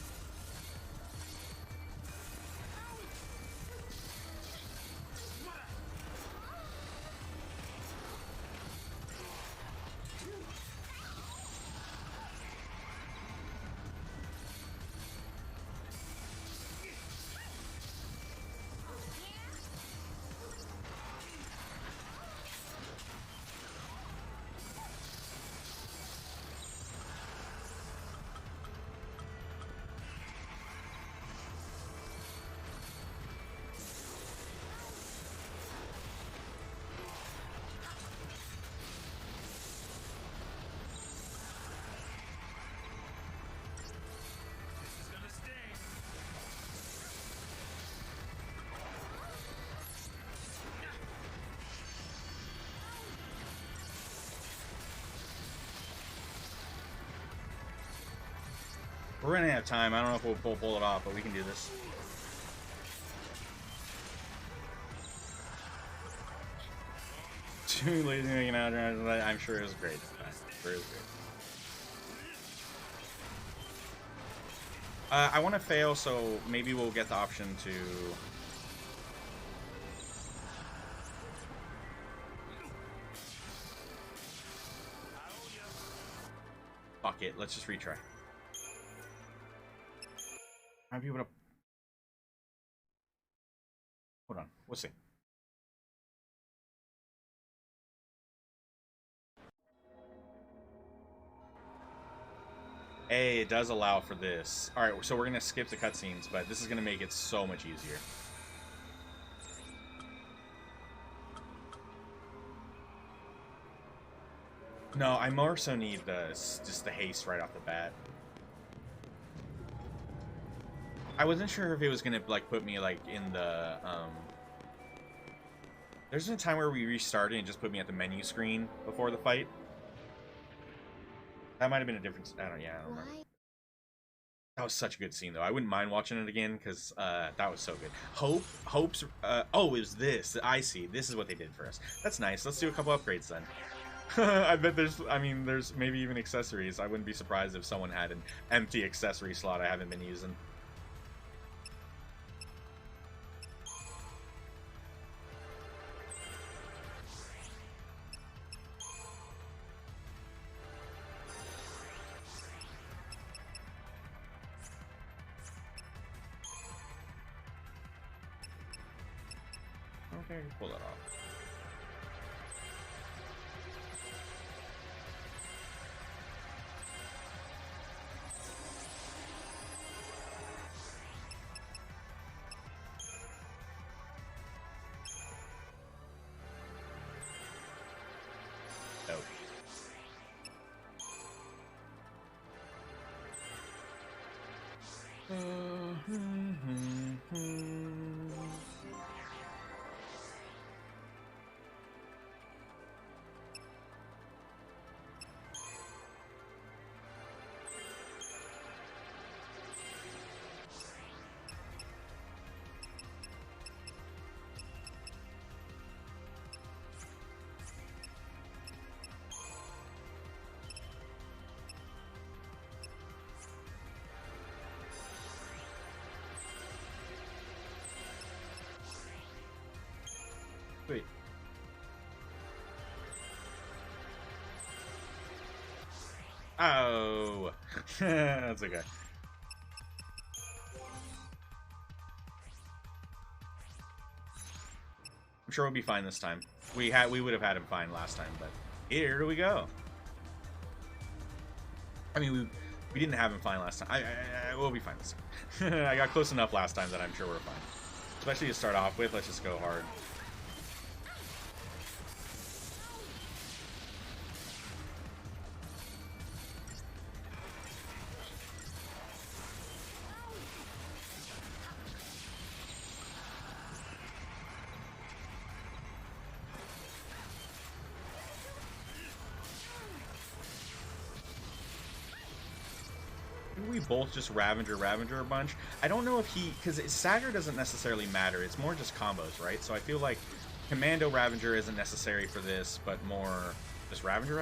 We're running out of time. I don't know if we'll pull it off, but we can do this. Too lazy making out. I'm sure it was great. I want to fail, so maybe we'll get the option to. Fuck it. Let's just retry. I'll be able to. Hold on. We'll see. Hey, it does allow for this. Alright, so we're going to skip the cutscenes, but this is going to make it so much easier. No, I more so need just the haste right off the bat. I wasn't sure if it was gonna like put me like in the There's been a time where we restarted and just put me at the menu screen before the fight. That might have been a different. I don't remember. That was such a good scene though. I wouldn't mind watching it again because that was so good. Hope's. Oh, it was this. I see. This is what they did for us. That's nice. Let's do a couple upgrades then. I bet there's. I mean, there's maybe even accessories. I wouldn't be surprised if someone had an empty accessory slot I haven't been using. Okay, pull that off. Oh. Wait. Oh, that's okay. I'm sure we'll be fine this time. We would have had him fine last time, but here we go. I mean, we didn't have him fine last time. We'll be fine this time. I got close enough last time that I'm sure we're fine. Especially to start off with. Let's just go hard. We both just Ravager a bunch. I don't know if he, because Stagger doesn't necessarily matter. It's more just combos, right? So I feel like Commando Ravager isn't necessary for this, but more just Ravager.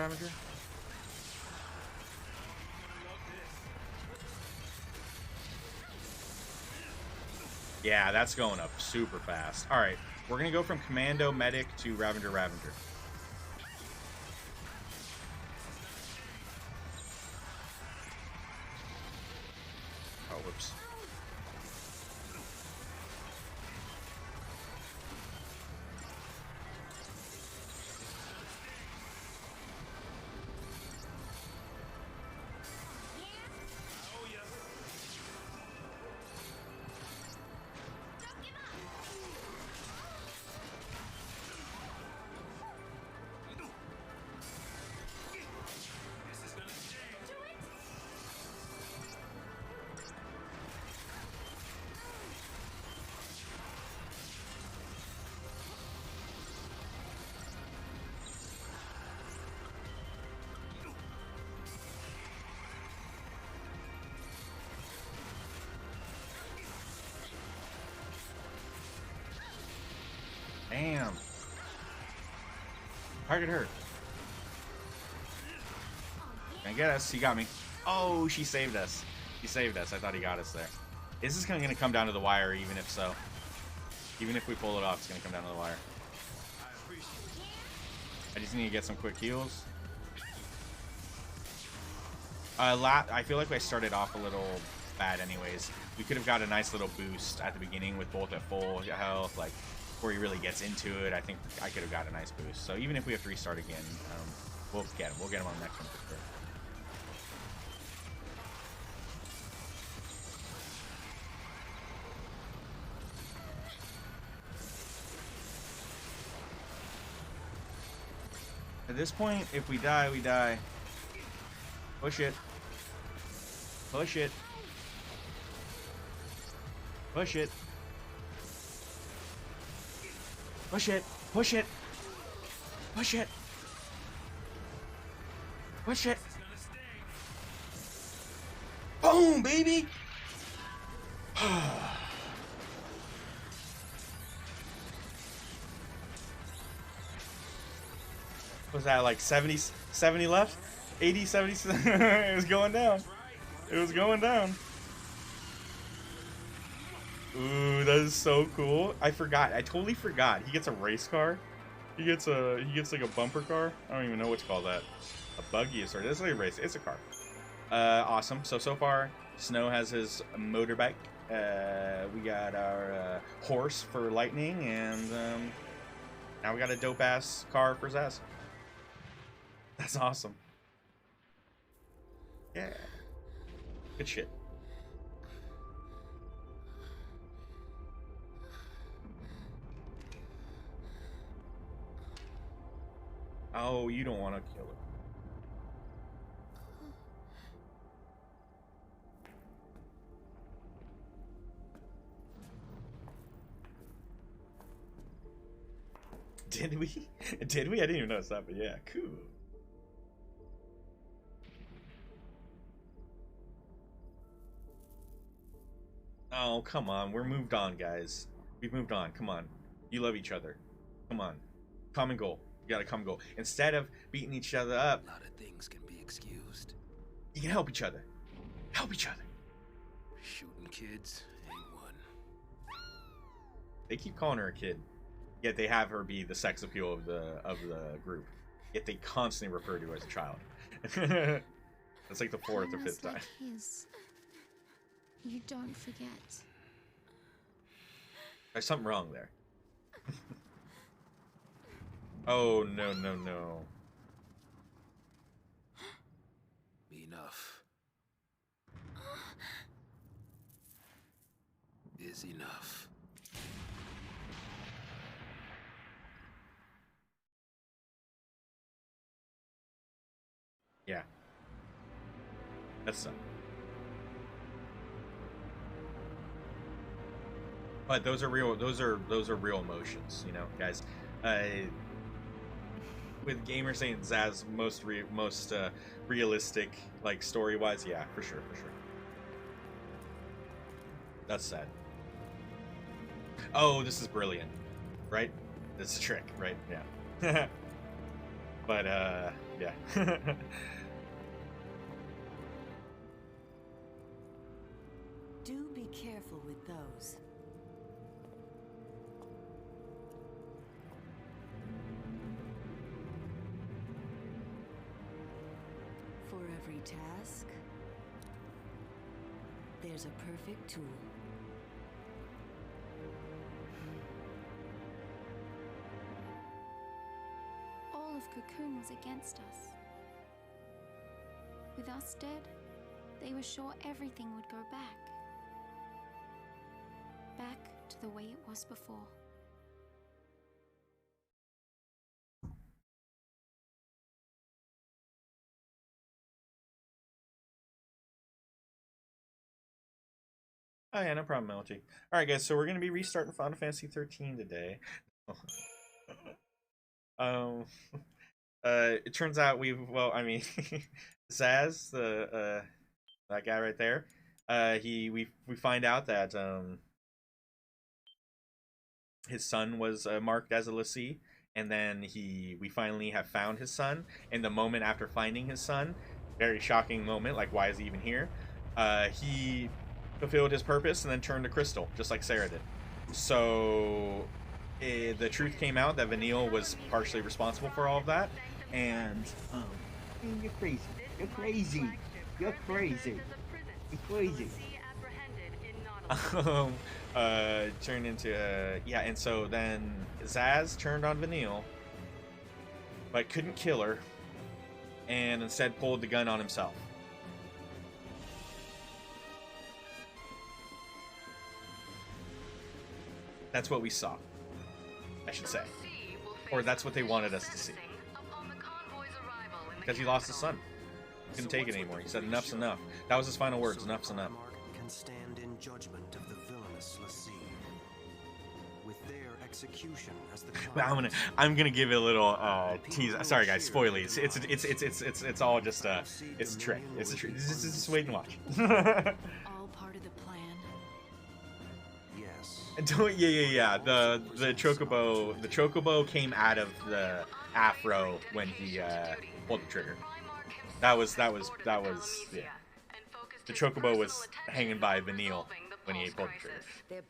Yeah, that's going up super fast. All right, we're gonna go from Commando Medic to Ravager. Oh, whoops. Damn. Target her. Can I get us? He got me. Oh, she saved us. He saved us. I thought he got us there. Is this going to come down to the wire, even if so? Even if we pull it off, it's going to come down to the wire. I just need to get some quick heals. I feel like I started off a little bad anyways. We could have got a nice little boost at the beginning with both at full health, like before he really gets into it. I think I could have got a nice boost. So even if we have to restart again, we'll get him. We'll get him on the next one for sure. At this point, if we die, we die. Push it. Push it. Push it. Push it. Push it. Push it. Push it. Boom, baby. Was that like 70 left? 80, 70? It was going down. It was going down. Ooh, that is so cool. I forgot. I totally forgot. He gets a race car. He gets like a bumper car. I don't even know what to call that. A buggy is sort of. It's like a race. It's a car. Awesome. So far, Snow has his motorbike. We got our horse for Lightning, and now we got a dope ass car for Zaz. That's awesome. Yeah. Good shit. Oh, you don't want to kill it. Did we? Did we? I didn't even notice that, but yeah, cool. Oh, come on. We're moved on, guys. We've moved on. Come on. You love each other. Come on. Common goal. You got a common goal. Instead of beating each other up, A lot of things can be excused. you can help each other. Help each other. Shooting kids ain't one. They keep calling her a kid. Yet they have her be the sex appeal of the group. Yet they constantly refer to her as a child. That's like the fourth or fifth time. His. You don't forget. There's something wrong there. Oh, no, no, no. Enough. Is enough. Yeah. That's but those are real real emotions, you know, guys. With gamers saying Zaz most realistic, like story-wise, yeah, for sure. That's sad. Oh, this is brilliant, right? This is a trick, right? Yeah. But yeah. Do be careful with those. For every task, there's a perfect tool. All of Cocoon was against us. With us dead, they were sure everything would go back. Back to the way it was before. Oh yeah, no problem, Melody. All right, guys. So we're gonna be restarting Final Fantasy 13 today. um, it turns out I mean, Zaz, that guy right there. We find out that his son was marked as a lessee, and then we finally have found his son. And the moment after finding his son, very shocking moment. Like, why is he even here? He fulfilled his purpose and then turned to crystal, just like Sarah did. So the truth came out that Vanille was partially responsible for all of that, and you're crazy. You're crazy. You're crazy. You're crazy. Turned into yeah, and so then Zaz turned on Vanille, but couldn't kill her, and instead pulled the gun on himself. That's what we saw, I should say. Or that's what they wanted us to see. Because he lost his son. He couldn't take it anymore. He said, enough's enough. That was his final words, enough's enough. Can stand in judgment of the villainous lessee. With their execution as the I'm gonna give it a little tease. Sorry guys, spoilies. It's all just it's a trick. It's a trick. Just wait and watch. All part of the plan. Yes. Yeah. The chocobo came out of the afro when he pulled the trigger. That was yeah. The chocobo was hanging by Vanille when he pulled the trigger. They're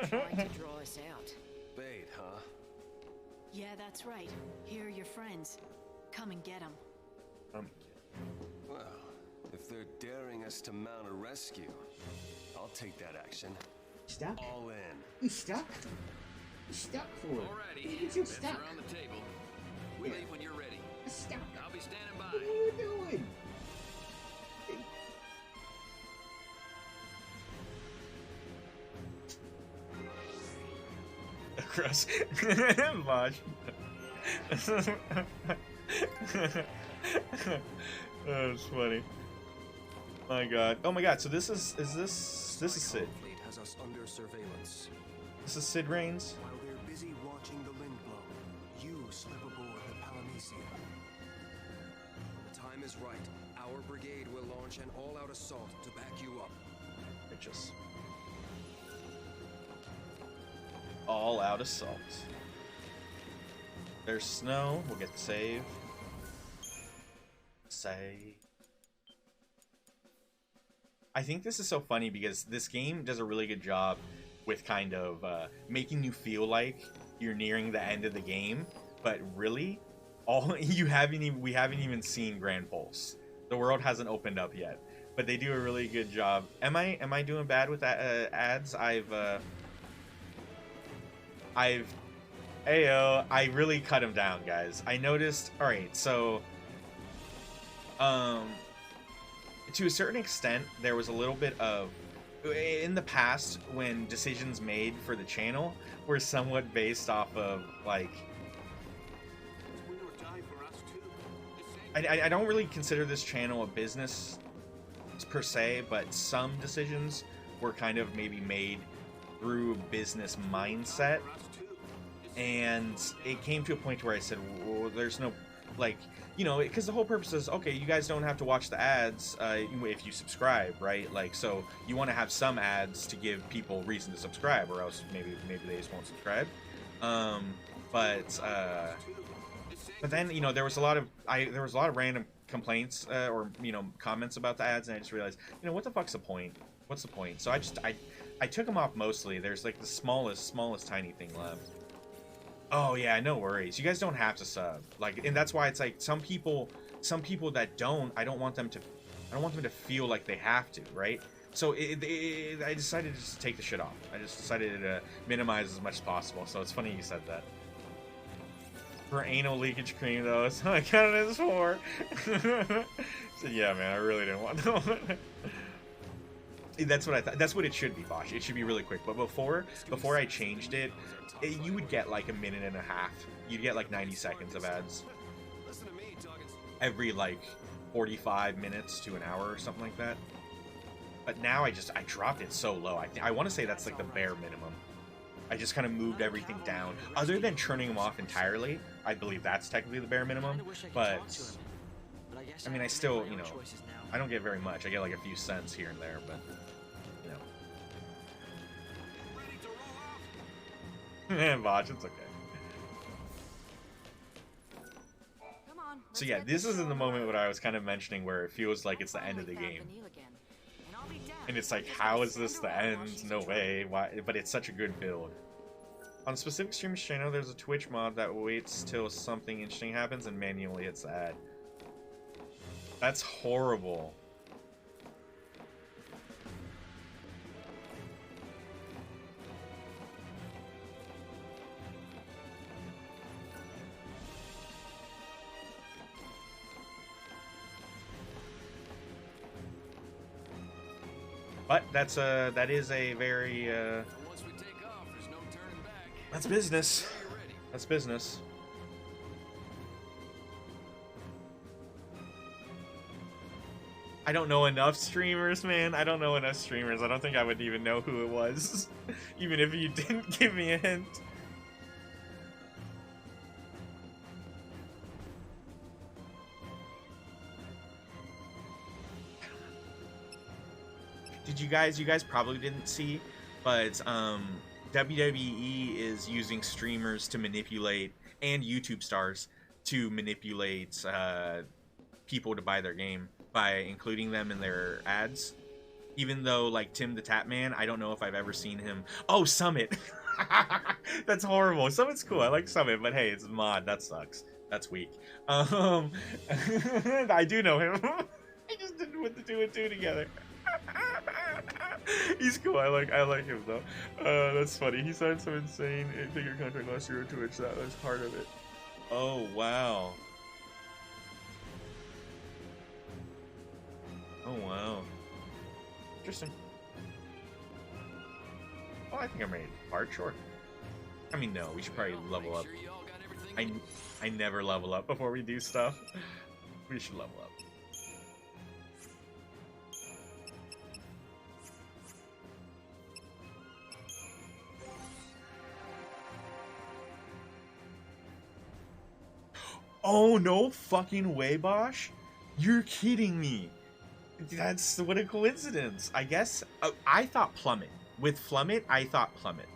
trying to draw us out. Bait, huh? Yeah, that's right. Here are your friends. Come and get them. Well, if they're daring us to mount a rescue, I'll take that action. Stuck? All in. You stuck? You stuck for it. Alrighty, You're bets stuck. are on the table. We leave when you're ready. You're stuck. I'll be standing by. What are you doing? Gross. Maj. That's funny. My God. Oh my God. So this is Sid. Fleet has us under surveillance. This is Sid Reigns. While they're busy watching the Lindblom, you slip aboard the Palamicia. When the time is right, our brigade will launch an all-out assault to back you up. Righteous. All out assault. There's snow. We'll get the save. I think this is so funny because this game does a really good job with kind of making you feel like you're nearing the end of the game, but really, we haven't even seen Grand Pulse. The world hasn't opened up yet, but they do a really good job. Am I doing bad with ads? Ayo, I really cut them down, guys. I noticed. All right, so to a certain extent, there was a little bit of, in the past, when decisions made for the channel were somewhat based off of, like, I don't really consider this channel a business per se, but some decisions were kind of maybe made through business mindset, and it came to a point where I said, well, there's no, like, you know, because the whole purpose is, okay, you guys don't have to watch the ads if you subscribe, right? Like, so you want to have some ads to give people reason to subscribe, or else maybe they just won't subscribe. But then, you know, there was a lot of random complaints or, you know, comments about the ads, and I just realized, you know, what the fuck's the point? What's the point? So I took them off mostly. There's like the smallest tiny thing left. Oh yeah, no worries. You guys don't have to sub. Like, and that's why it's like some people that don't, I don't want them to feel like they have to, right? So I decided to just take the shit off. I just decided to minimize as much as possible. So it's funny you said that. For anal leakage cream, though, that's what I counted as for. So yeah, man, I really didn't want that. That's what I thought. That's what it should be, Bosch. It should be really quick. But before I changed it, you would get like a minute and a half. You'd get like 90 seconds of ads every like 45 minutes to an hour or something like that. But now I dropped it so low. I want to say that's like the bare minimum. I just kind of moved everything down. Other than turning them off entirely, I believe that's technically the bare minimum. But I mean, I still, you know, I don't get very much. I get like a few cents here and there, but you know. Botch, it's okay. So yeah, this is in the moment what I was kind of mentioning, where it feels like it's the end of the game. And it's like, how is this the end? No way. Why? But it's such a good build. On a specific streamer's channel, there's a Twitch mod that waits till something interesting happens and manually hits the ad. That's horrible. But that is a very that's business. That's business. I don't know enough streamers, man. I don't know enough streamers. I don't think I would even know who it was, even if you didn't give me a hint. Did you guys probably didn't see, but WWE is using streamers to manipulate, and YouTube stars to manipulate people to buy their game by including them in their ads. Even though, like, Tim the Tap Man, I don't know if I've ever seen him. Oh, Summit! That's horrible. Summit's cool. I like Summit, but hey, it's a mod. That sucks. That's weak. I do know him. I just didn't put the two and two together. He's cool. I like him though. That's funny. He signed some insane 8-figure contract last year on Twitch. That was part of it. Oh wow. Oh wow. Interesting. Oh, I think I'm ready to part. Sure. I mean, no. We should probably level up. I never level up before we do stuff. We should level up. Oh, no fucking way, Bosch. You're kidding me. That's what a coincidence. I guess I thought Plummet. With Flummet, I thought Plummet.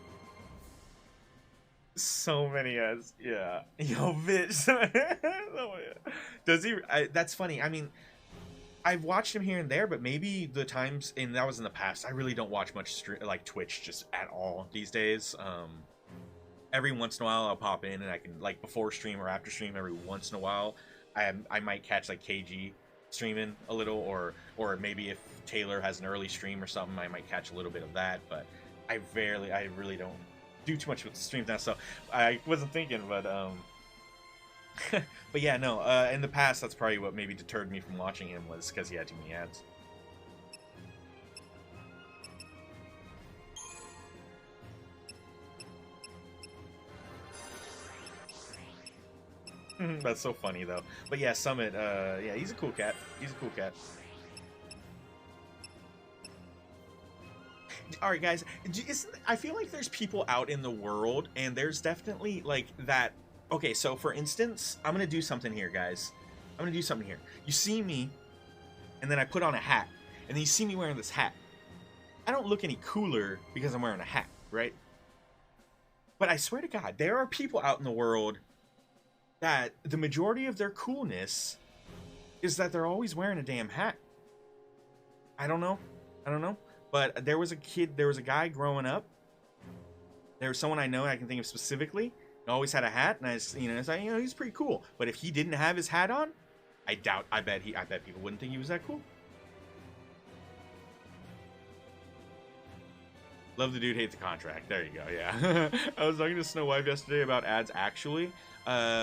So many ads. Yeah. Yo, bitch. Oh, yeah. Does he? That's funny. I mean, I've watched him here and there, but maybe the times, and that was in the past. I really don't watch much like Twitch just at all these days. every once in a while I'll pop in and I can, like, before stream or after stream, every once in a while I might catch like KG streaming a little, or maybe if Taylor has an early stream or something, I might catch a little bit of that. But I really don't do too much with the streams now, so I wasn't thinking. But but yeah, no, in the past that's probably what maybe deterred me from watching him, was because he had too many ads. That's so funny though. But yeah, Summit, yeah, he's a cool cat. He's a cool cat. All right, guys. I feel like there's people out in the world, and there's definitely like that. Okay, so for instance, I'm gonna do something here, guys. I'm gonna do something here. You see me, and then I put on a hat, and then you see me wearing this hat. I don't look any cooler because I'm wearing a hat, right? But I swear to God, there are people out in the world that the majority of their coolness is that they're always wearing a damn hat. I don't know. But there was a guy growing up. There was someone I know I can think of specifically. He always had a hat, and he's pretty cool. But if he didn't have his hat on, I bet people wouldn't think he was that cool. Love the dude, hate the contract. There you go. Yeah. I was talking to Snow Wife yesterday about ads. Actually,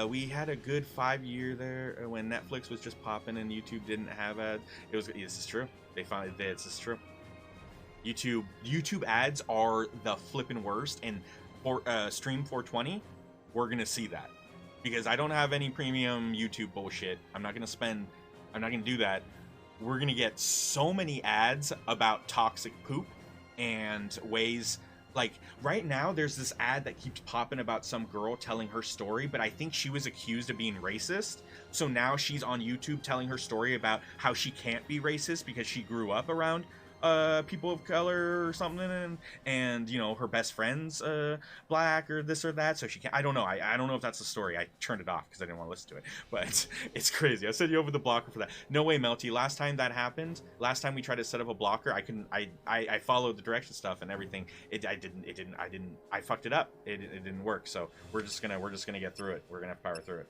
we had a good 5-year there when Netflix was just popping and YouTube didn't have ads. This is true. They finally did. This is true. YouTube ads are the flipping worst, and for Stream 420, we're gonna see that, because I don't have any premium YouTube bullshit. I'm not gonna do that. We're gonna get so many ads about toxic poop and ways. Like, right now, there's this ad that keeps popping about some girl telling her story, but I think she was accused of being racist. So now she's on YouTube telling her story about how she can't be racist because she grew up around people of color or something, and you know, her best friend's black or this or that, so she can't. I don't know. I don't know if that's the story. I turned it off because I didn't want to listen to it, but it's crazy. I sent you over the blocker for that. No way, Melty. Last time that happened, last time we tried to set up a blocker, I couldn't. I followed the direction stuff and everything. I fucked it up. It didn't work. So we're just gonna get through it. We're gonna have to power through it.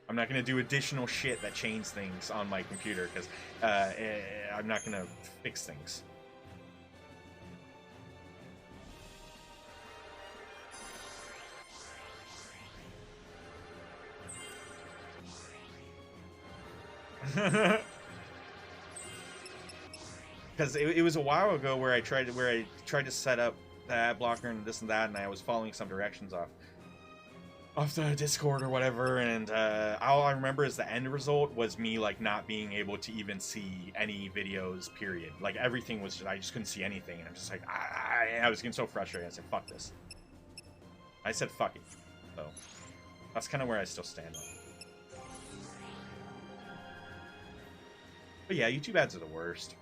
I'm not gonna do additional shit that changes things on my computer, because I'm not gonna fix things. Because it was a while ago where I tried to set up the ad blocker and this and that, and I was following some directions off the Discord or whatever, and all I remember is the end result was me like not being able to even see any videos, period. Like, everything was I just couldn't see anything, and I'm just like, I was getting so frustrated. I said, fuck this. I said, fuck it. So that's kind of where I still stand on it. But yeah, YouTube ads are the worst.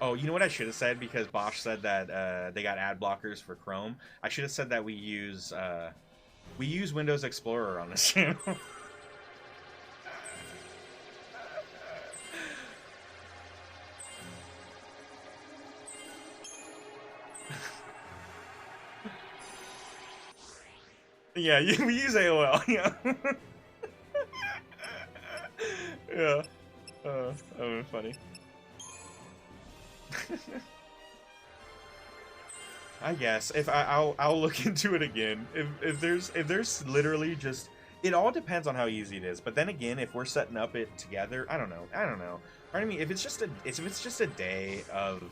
Oh, you know what I should have said, because Bosch said that they got ad blockers for Chrome. I should have said that we use Windows Explorer on this channel. Yeah, we use AOL. Yeah. Yeah. That would be funny. I guess if I'll look into it again. If there's literally just, it all depends on how easy it is. But then again, if we're setting up it together, I don't know. I mean, if it's just a day of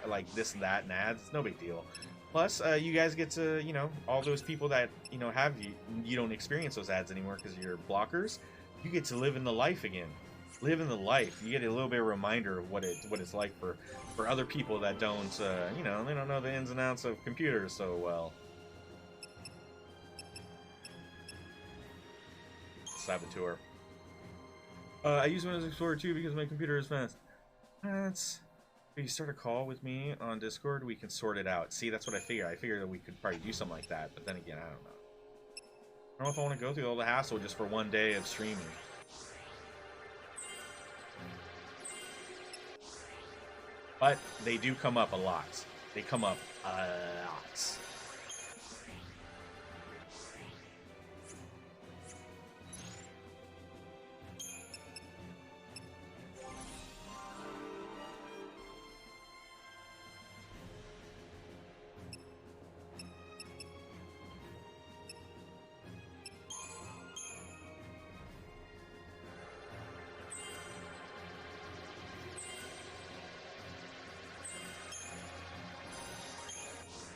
like this and that and ads, it's no big deal. Plus, you guys get to, you know, all those people that, you know, have you don't experience those ads anymore because you're blockers. You get to live in the life again. Live in the life. You get a little bit of a reminder of what it's like for other people that don't, you know, they don't know the ins and outs of computers so well. Saboteur. I use Windows Explorer 2 because my computer is fast. If you start a call with me on Discord, we can sort it out. See, that's what I figured. I figured that we could probably do something like that, but then again, I don't know. I don't know if I want to go through all the hassle just for one day of streaming. But they do come up a lot. They come up a lot. Nice.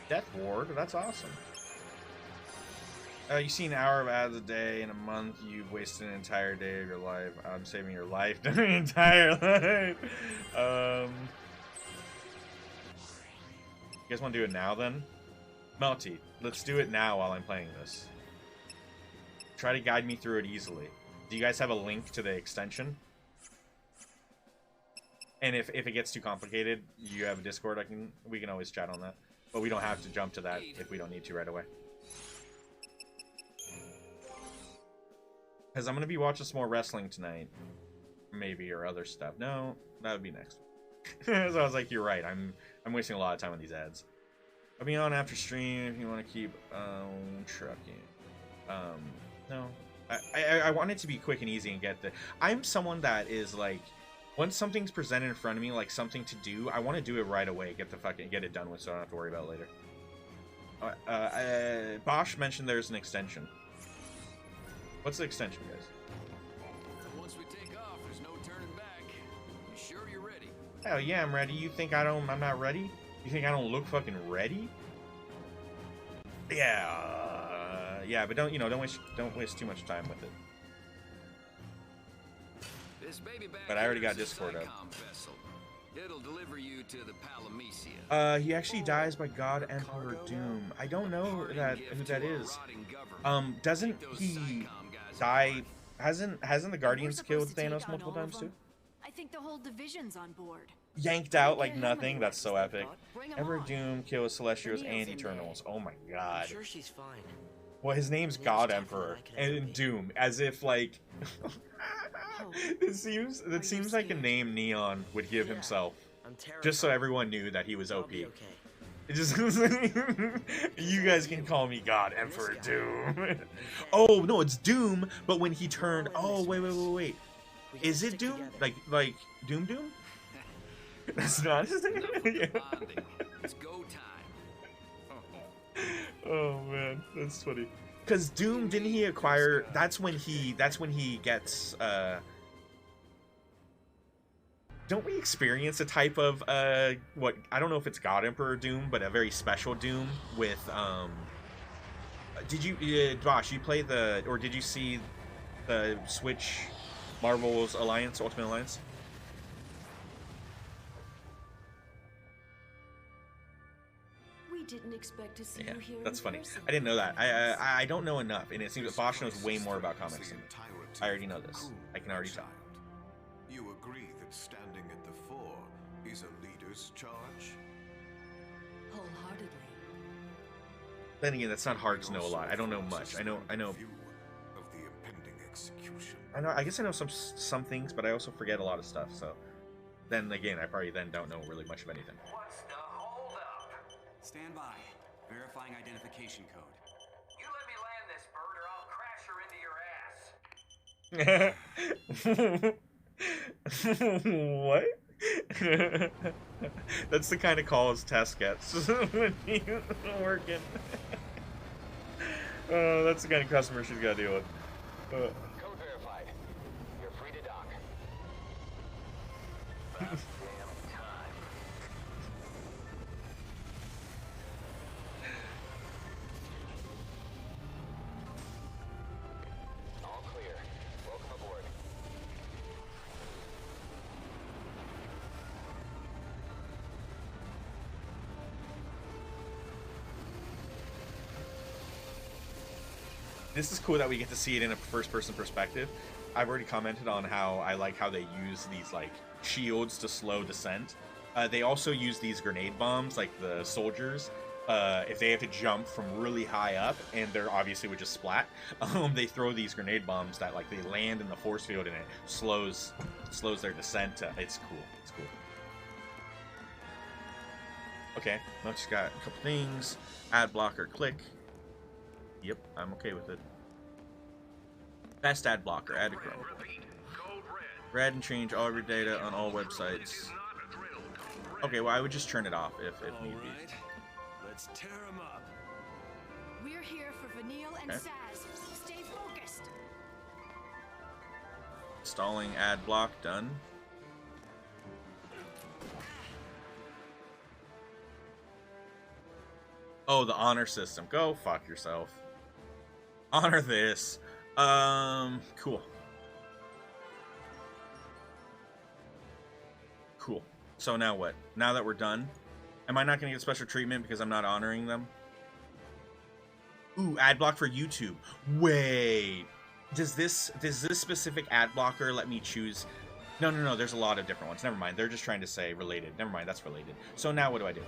Death Ward, that's awesome. You see an hour of ads a day in a month, you've wasted an entire day of your life. I'm saving your life during your entire life. You guys want to do it now then? Melty, let's do it now while I'm playing this. Try to guide me through it easily. Do you guys have a link to the extension? And if it gets too complicated, you have a Discord, we can always chat on that. But we don't have to jump to that if we don't need to right away. Because I'm going to be watching some more wrestling tonight. Maybe, or other stuff. No, that would be next week. So I was like, you're right. I'm wasting a lot of time on these ads. I'll be on after stream if you want to keep trucking. No. I want it to be quick and easy and get the... I'm someone that is like... Once something's presented in front of me, like something to do, I want to do it right away. Get it done with, so I don't have to worry about it later. Bosch mentioned there's an extension. What's the extension, guys? Once we take off, there's no turning back. You sure you're ready? Hell yeah, I'm ready. You think I'm not ready? You think I don't look fucking ready? Yeah, yeah, but don't waste too much time with it. But I already got Discord up. It'll deliver you to the Palamecia. He actually dies by God Emperor Doom. I don't know who that is. Doesn't he die? Hasn't the Guardians killed Thanos multiple times too? I think the whole division's on board. Yanked out like nothing. That's so epic. Emperor Doom kills Celestials and Eternals. Oh my god. I'm sure she's fine. Well, his name's God Emperor and Doom, as if like. That seems like a name Neon would give himself, just so everyone knew that he was OP. It just you guys can call me God Emperor Doom. Oh no, it's Doom. But when he turned, oh wait, is it Doom? Like Doom? That's not his name. Yeah. It's go time. Oh man, that's funny. Because Doom, didn't he acquire? That's when he gets. Don't we experience a type of what I don't know if it's God Emperor Doom, but a very special Doom with Did you Josh? You play did you see the Switch Marvel's Alliance, Ultimate Alliance? Didn't expect to see Yeah, you here that's in funny. person. I didn't know that. I don't know enough, and it seems that Bosch knows way more about comics than me. I already know this. I can already tell. You agree that standing at the fore is a leader's charge? Wholeheartedly. Then again, that's not hard to know a lot. I don't know much. I know. Of the impending execution. I guess I know some things, but I also forget a lot of stuff. So, then again, I probably then don't know really much of anything. What's the hold up? Stand by. Verifying identification code. You let me land this bird or I'll crash her into your ass. What? That's the kind of calls Tess gets when he's working. That's the kind of customer she's got to deal with. Code verified. You're free to dock. About damn time. All clear. Welcome aboard. This is cool that we get to see it in a first-person perspective. I've already commented on how I like how they use these like shields to slow descent. They also use these grenade bombs, like the soldiers. If they have to jump from really high up, and they're obviously would just splat, they throw these grenade bombs that like they land in the force field, and it slows their descent. It's cool. It's cool. Okay, now just got a couple things. Ad blocker, click. Yep, I'm okay with it. Best ad blocker, add to Chrome. Red and change all of your data on all websites. Okay, well I would just turn it off if need be. Let's tear them up. We're here for Vanille and Okay. Saz. Stay focused. Installing ad block, done. Oh, the honor system. Go fuck yourself. Honor this. Cool. Cool. So now what? Now that we're done, am I not going to get special treatment because I'm not honoring them? Ooh, ad block for YouTube. Wait. Does this specific ad blocker let me choose? No. There's a lot of different ones. Never mind. They're just trying to say related. Never mind. That's related. So now what do I do?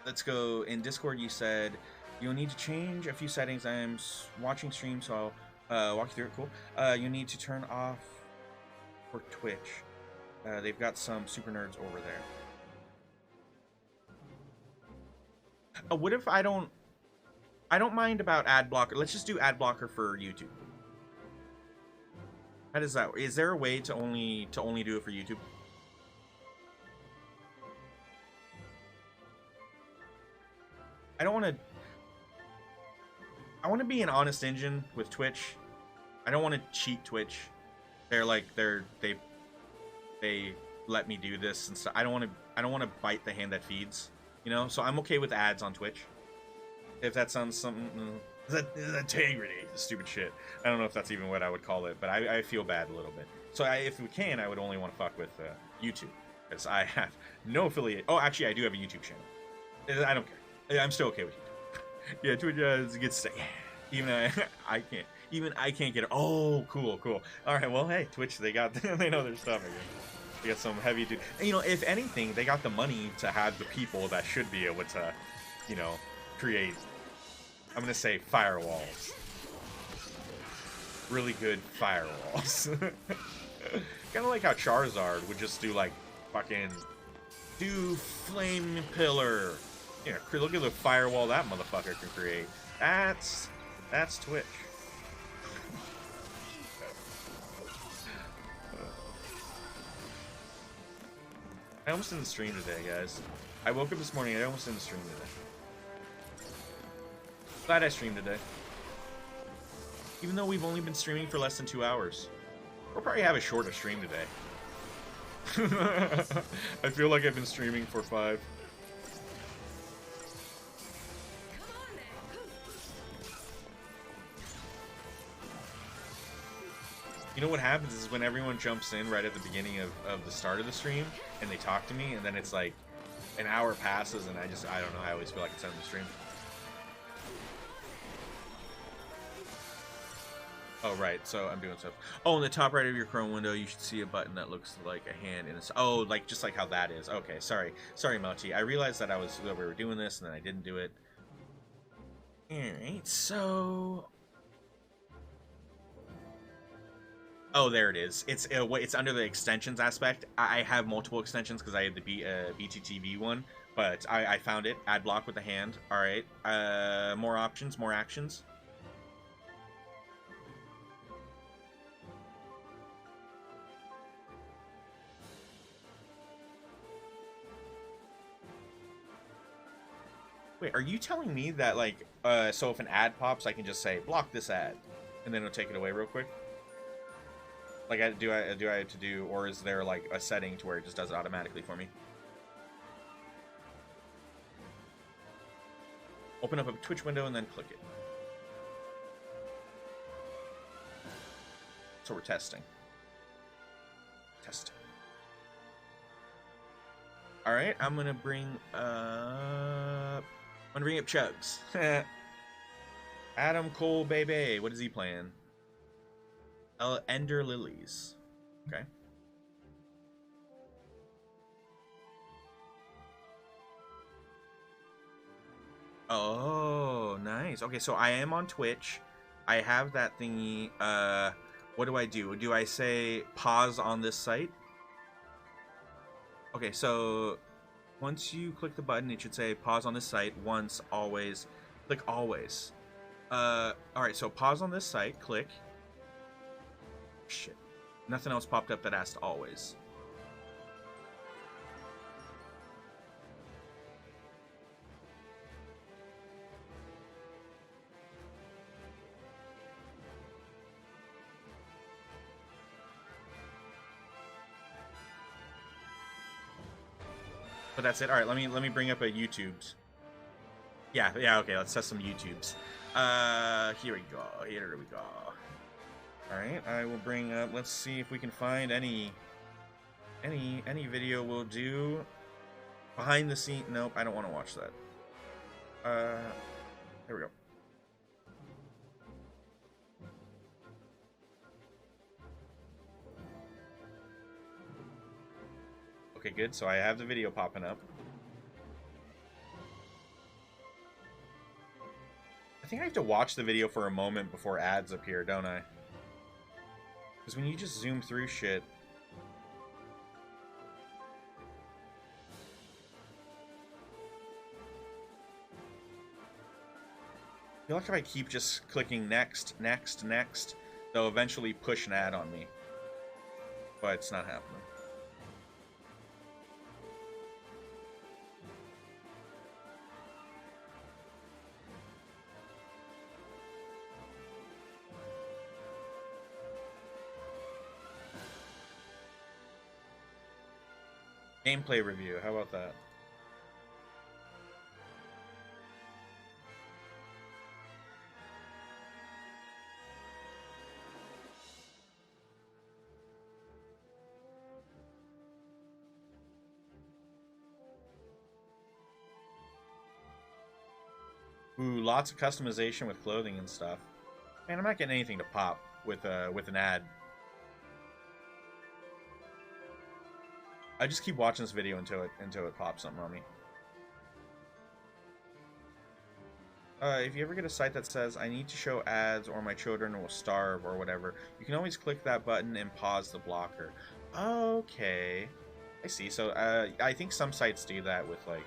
Let's go in Discord. You said you'll need to change a few settings. I'm watching stream, so I'll walk you through it. Cool. You need to turn off for Twitch. They've got some super nerds over there. What if I don't mind about ad blocker. Let's just do ad blocker for YouTube. How does that? Is there a way to only do it for YouTube? I want to be an honest engine with Twitch. I don't want to cheat Twitch. They let me do this and stuff. I don't want to bite the hand that feeds, you know? So I'm okay with ads on Twitch. If that sounds something integrity, stupid shit. I don't know if that's even what I would call it, but I feel bad a little bit. So if we can, I would only want to fuck with YouTube, because I have no affiliate. Oh, actually, I do have a YouTube channel. I don't care. I'm still okay with YouTube. Yeah, Twitch gets sick. Even I can't. Even I can't get it. Oh, cool. All right, well, hey, Twitch, they know their stuff again. They got some heavy dude. And, you know, if anything, they got the money to have the people that should be able to, you know, create. I'm gonna say firewalls. Really good firewalls. Kind of like how Charizard would just do like fucking flame pillar. Yeah, look at the firewall that motherfucker can create. That's Twitch. I almost didn't stream today, guys. I woke up this morning, I almost didn't stream today. Glad I streamed today. Even though we've only been streaming for less than 2 hours. We'll probably have a shorter stream today. I feel like I've been streaming for 5. You know what happens is when everyone jumps in right at the beginning of the start of the stream and they talk to me, and then it's like an hour passes and I don't know, I always feel like it's ending the stream. Oh, right, so I'm doing stuff. Oh, in the top right of your Chrome window, you should see a button that looks like a hand in a... Oh, like, just like how that is. Okay, sorry, Mochi. I realized that we were doing this, and then I didn't do it. Alright, so... Oh, there it is. It's under the extensions aspect. I have multiple extensions because I have the BTTV one, but I found it. Ad block with the hand. Alright, more options, more actions. Wait, are you telling me that, like, so if an ad pops, I can just say, block this ad, and then it'll take it away real quick? Like, do I have to do, or is there, like, a setting to where it just does it automatically for me? Open up a Twitch window and then click it. So we're testing. Alright, I'm gonna bring up... Chugs. Adam Cole, baby. What is he playing? Ender Lilies. Okay. Oh, nice. Okay, so I am on Twitch. I have that thingy. What do I do? Do I say pause on this site? Okay, so once you click the button, it should say pause on this site once, always. Click always. Alright, so pause on this site, click. Shit. Nothing else popped up that asked always. But that's it. All right, let me bring up a YouTube's. Yeah, okay, let's test some YouTube's. Here we go. All right, I will bring up, let's see if we can find any video we'll do. Behind the scene, nope, I don't want to watch that. Here we go. Okay, good. So I have the video popping up. I think I have to watch the video for a moment before ads appear, don't I? Because when you just zoom through shit... I feel like if I keep just clicking next, they'll eventually push an ad on me. But it's not happening. Gameplay review, how about that? Ooh, lots of customization with clothing and stuff. Man, I'm not getting anything to pop with an ad. I just keep watching this video until it pops something on me. If you ever get a site that says, I need to show ads or my children will starve or whatever, you can always click that button and pause the blocker. Okay. I see. So, I think some sites do that with, like,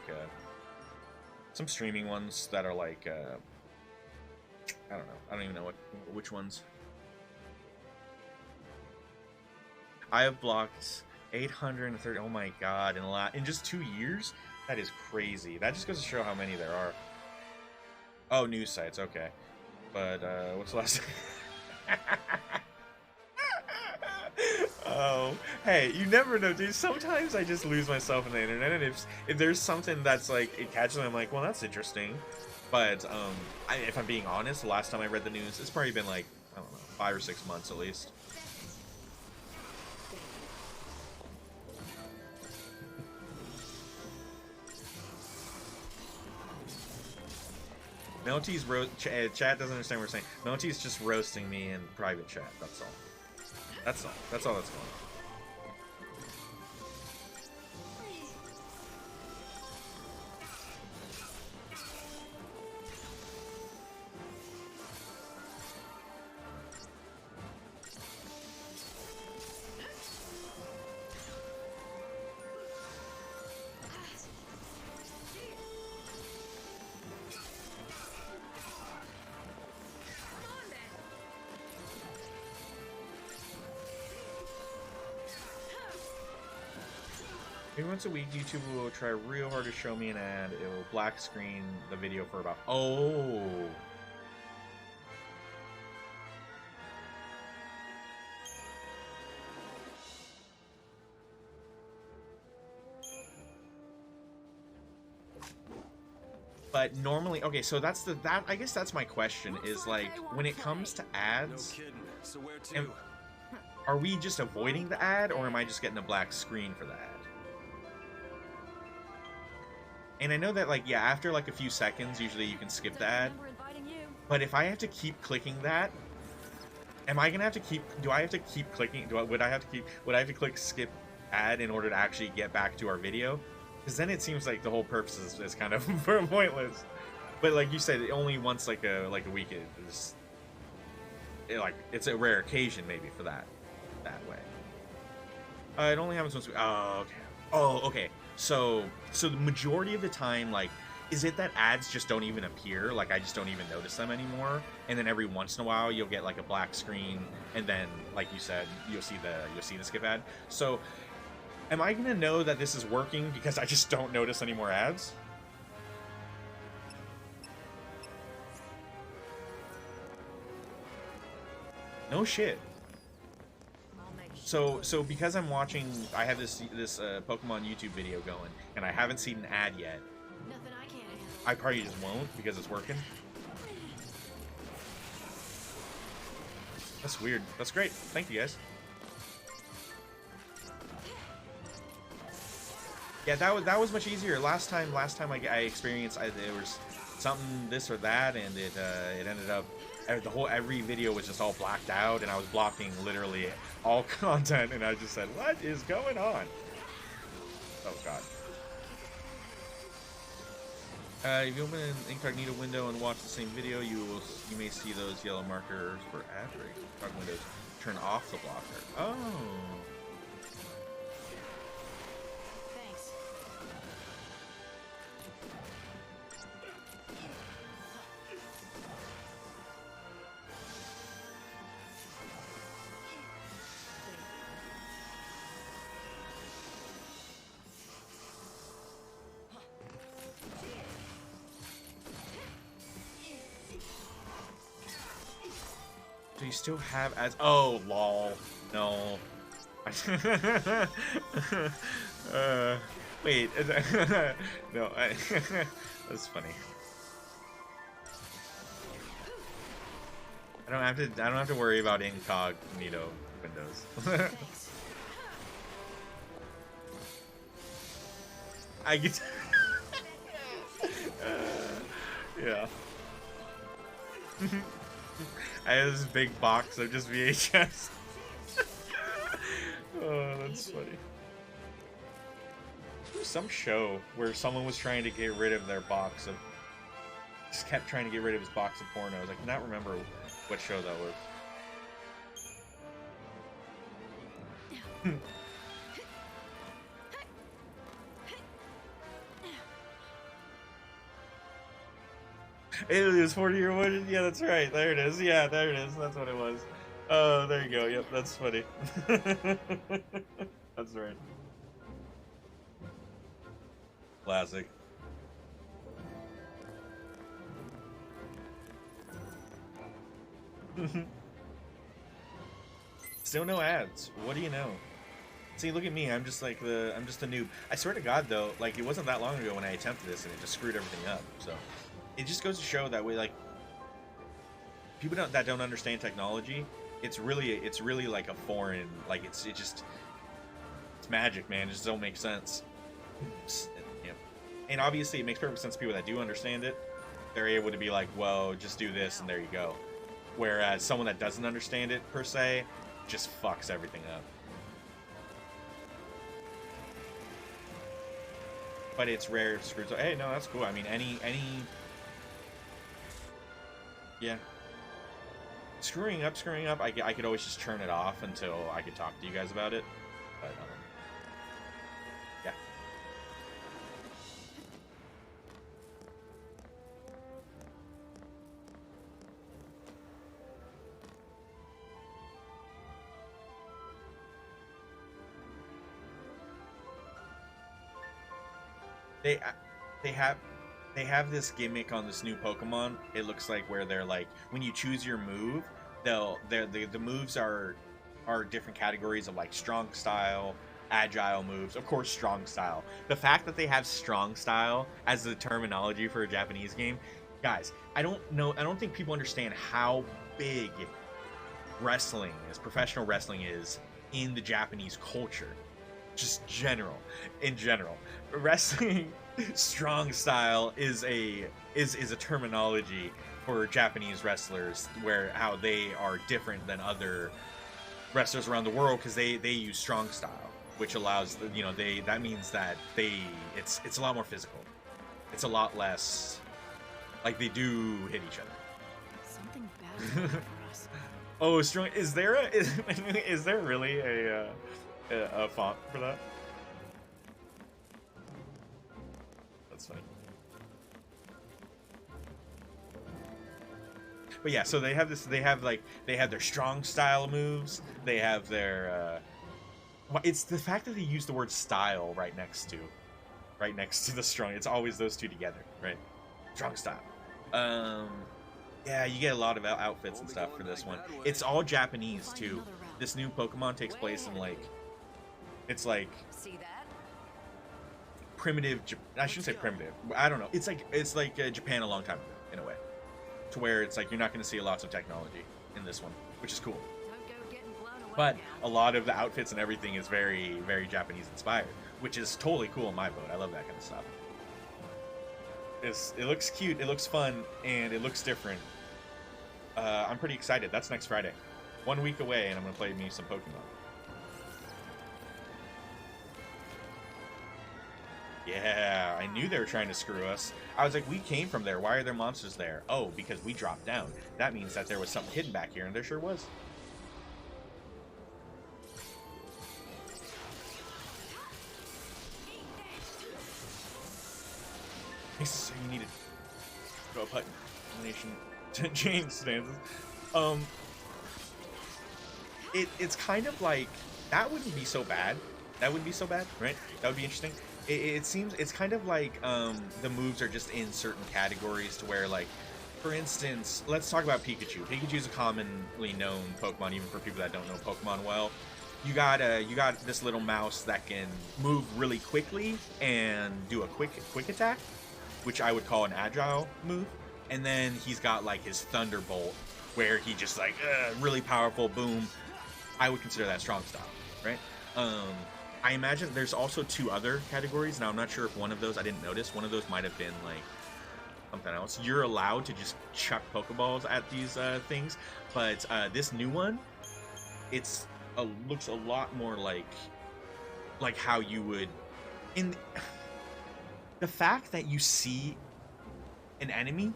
some streaming ones that are, like, I don't know. I don't even know which ones. I have blocked 830. Oh my god! In just 2 years, that is crazy. That just goes to show how many there are. Oh, news sites. Okay, but what's the last? Oh, hey, you never know, dude. Sometimes I just lose myself in the internet, and if there's something that's like it catches me, I'm like, well, that's interesting. But if I'm being honest, the last time I read the news, it's probably been like, I don't know, 5 or 6 months at least. Melty's chat doesn't understand what we're saying. Melty's just roasting me in private chat. That's all. That's all. That's all that's going on. Maybe once a week, YouTube will try real hard to show me an ad. It will black screen the video for about... Oh! But normally... Okay, so that's the... I guess that's my question, is like, when it comes to ads... No kidding. So where to? Are we just avoiding the ad, or am I just getting a black screen for the ad? And I know that, like, yeah, after, like, a few seconds, usually you can skip the ad. But if I have to keep clicking that, am I gonna have to keep... Do I have to keep clicking... Would I have to click skip ad in order to actually get back to our video? Because then it seems like the whole purpose is kind of pointless. But, like you said, only once, like a week is... it's a rare occasion, maybe, for that way. It only happens once we... Oh, okay. Oh, okay. So the majority of the time, like, is it that ads just don't even appear? Like, I just don't even notice them anymore. And then every once in a while, you'll get like a black screen, and then, like you said, you'll see the skip ad. So, am I gonna know that this is working because I just don't notice any more ads? No shit. So because I'm watching, I have this Pokemon YouTube video going, and I haven't seen an ad yet. Nothing I can't handle. I probably just won't because it's working. That's weird. That's great. Thank you guys. Yeah, that was much easier. Last time I experienced, there was something this or that, and it ended up every video was just all blacked out, and I was blocking literally all content, and I just said, what is going on? Oh god. If you open an incognito window and watch the same video, you may see those yellow markers for ad break. Incognito windows turn off the blocker. Oh. Thanks. Do you still have ads? Oh, lol. No. Wait. No. That's funny. I don't have to worry about incognito windows. I get. Yeah. I have this big box of just VHS. Oh, that's funny. Some show where someone was trying to get rid of their box of... Just kept trying to get rid of his box of pornos. I cannot remember what show that was. It is 40-year one. Yeah, that's right. There it is. Yeah, there it is. That's what it was. Oh, there you go. Yep, that's funny. That's right. Classic. Still no ads. What do you know? See, look at me. I'm just a noob. I swear to God, though, like, it wasn't that long ago when I attempted this, and it just screwed everything up. So, it just goes to show that like, people that don't understand technology, it's really like a foreign, like, it's magic, man. It just don't make sense. Yeah. And obviously, it makes perfect sense to people that do understand it. They're able to be like, well, just do this, and there you go. Whereas someone that doesn't understand it, per se, just fucks everything up. But it's rare if screws up. Hey, no, that's cool. I mean, any... Yeah. Screwing up, I could always just turn it off until I could talk to you guys about it. But, yeah. They have this gimmick on this new Pokemon. It looks like where they're like, when you choose your move, the moves are different categories of like strong style, agile moves. Of course, strong style. The fact that they have strong style as the terminology for a Japanese game, guys, I don't think people understand how big wrestling is, professional wrestling is in the Japanese culture. Just in general, wrestling strong style is a terminology for Japanese wrestlers, where how they are different than other wrestlers around the world because they use strong style, which allows, you know, that means that it's a lot more physical. It's a lot less like they do hit each other. Something bad for us. Oh, strong. Is there really a font for that? But yeah, so they have this. They have their strong style moves. They have their. It's the fact that they use the word style right next to the strong. It's always those two together, right? Strong style. Yeah, you get a lot of outfits and stuff for this one. It's all Japanese too. This new Pokemon takes place in it's like primitive. I shouldn't say primitive. I don't know. It's like Japan a long time ago in a way, to where it's like you're not going to see lots of technology in this one, which is cool. But a lot of the outfits and everything is very, very Japanese inspired, which is totally cool in my boat. I love that kind of stuff. It looks cute, it looks fun, and it looks different. I'm pretty excited. That's next Friday. 1 week away, and I'm going to play me some Pokemon. Yeah, I knew they were trying to screw us. I was like, we came from there. Why are there monsters there? Oh, because we dropped down. That means that there was something hidden back here, and there sure was. So you need to go up elimination to change stances. It's kind of like that wouldn't be so bad. That wouldn't be so bad, right? That would be interesting. It seems it's kind of like the moves are just in certain categories to where, like, for instance, let's talk about Pikachu. Pikachu's a commonly known Pokemon, even for people that don't know Pokemon well. You got this little mouse that can move really quickly and do a quick attack, which I would call an agile move. And then he's got like his Thunderbolt, where he just like really powerful, boom. I would consider that strong style, right? I imagine there's also 2 other categories. Now I'm not sure if one of those, I didn't notice, one of those might have been like something else. You're allowed to just chuck Pokeballs at these things, but this new one, looks a lot more like how you would in the fact that you see an enemy,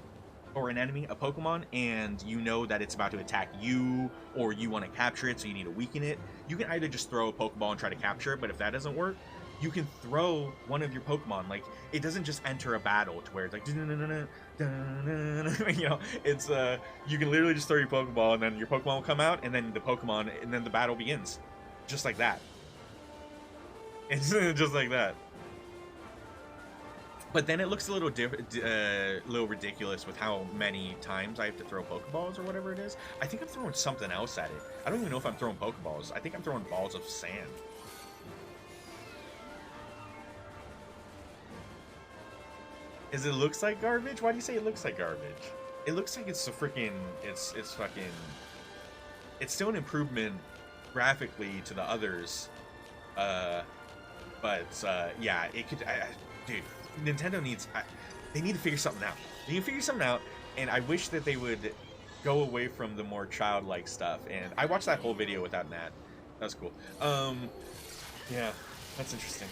a Pokemon, and you know that it's about to attack you, or you want to capture it, so you need to weaken it. You can either just throw a Pokeball and try to capture it, but if that doesn't work, you can throw one of your Pokemon. Like, it doesn't just enter a battle to where it's like, you know, it's you can literally just throw your Pokeball, and then your Pokemon will come out, and then the battle begins, just like that. It's just like that. But then it looks a little ridiculous with how many times I have to throw Pokeballs or whatever it is. I think I'm throwing something else at it. I don't even know if I'm throwing Pokeballs. I think I'm throwing balls of sand. It looks like garbage? Why do you say it looks like garbage? It looks like it's a freaking... It's fucking... It's still an improvement graphically to the others. Yeah, it could... dude... Nintendo needs... they need to figure something out. They need to figure something out, and I wish that they would go away from the more childlike stuff. And I watched that whole video without Nat. That was cool. Yeah, that's interesting.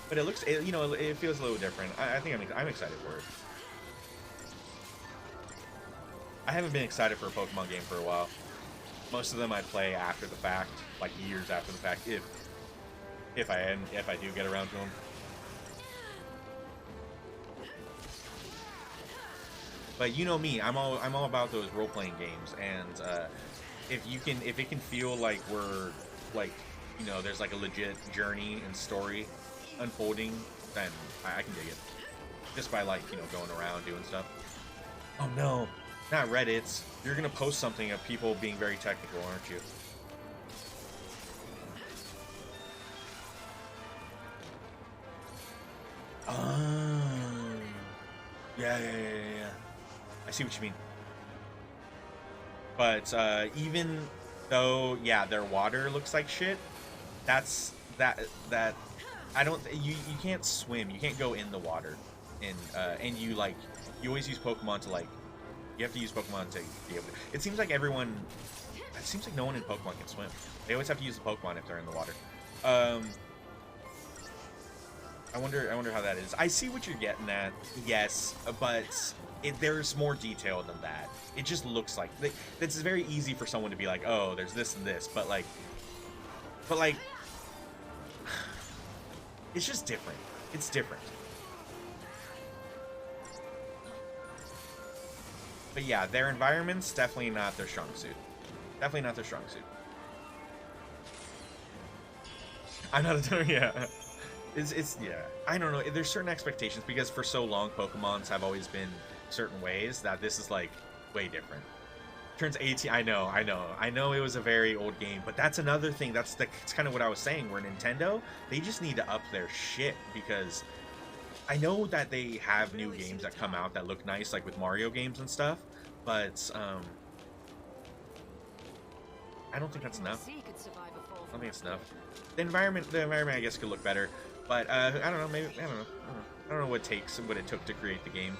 But it looks... you know, it feels a little different. I think I'm excited for it. I haven't been excited for a Pokemon game for a while. Most of them I play after the fact, like years after the fact, if I do get around to them. But you know me, I'm all about those role-playing games, and if it can feel like we're like, you know, there's like a legit journey and story unfolding, then I can dig it. Just by, like, you know, going around doing stuff. Oh no. Not Reddit's. You're gonna post something of people being very technical, aren't you? Yeah. I see what you mean. But even though, yeah, their water looks like shit, that's that I don't. You can't swim. You can't go in the water, and you always use Pokemon to like. You have to use Pokemon to be able to... It seems like everyone... It seems like no one in Pokemon can swim. They always have to use the Pokemon if they're in the water. I wonder how that is. I see what you're getting at, yes, but there's more detail than that. It just looks like... It's very easy for someone to be like, oh, there's this and this, but It's just different. It's different. But yeah, their environment's definitely not their strong suit. Definitely not their strong suit. I'm not a yeah. It's yeah. I don't know. There's certain expectations because for so long Pokemons have always been certain ways that this is like way different. Turns 18. I know it was a very old game, but that's another thing. That's kind of what I was saying. Where Nintendo, they just need to up their shit because I know that they have new games that come out that look nice, like with Mario games and stuff, but I don't think that's enough. I don't think it's enough. The environment, I guess, could look better, but I don't know. Maybe I don't know. I don't know what it took to create the game.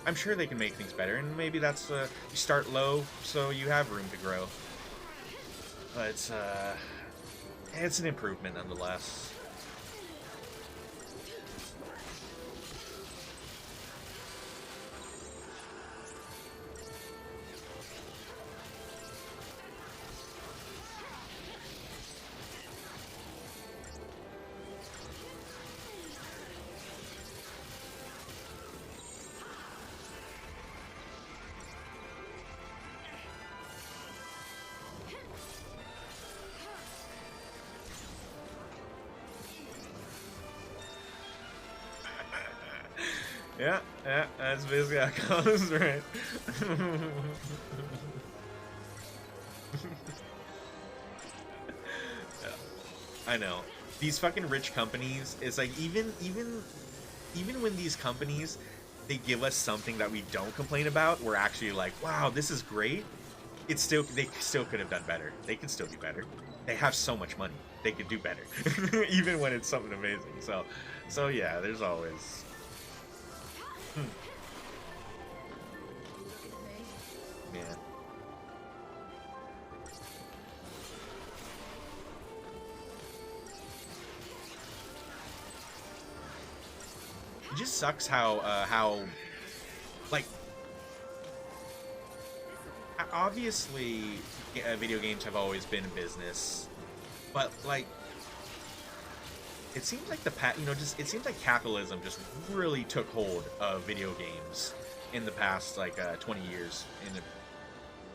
I'm sure they can make things better, and maybe that's you start low so you have room to grow. But it's an improvement nonetheless. Yeah, that's basically how it goes, right? Yeah, I know. These fucking rich companies, it's like even when these companies, they give us something that we don't complain about, we're actually like, wow, this is great. They still could have done better. They can still do better. They have so much money. They could do better. Even when it's something amazing. So yeah, there's always yeah. It just sucks how like obviously video games have always been a business, but like it seems like it seems like capitalism just really took hold of video games in the past like 20 years in an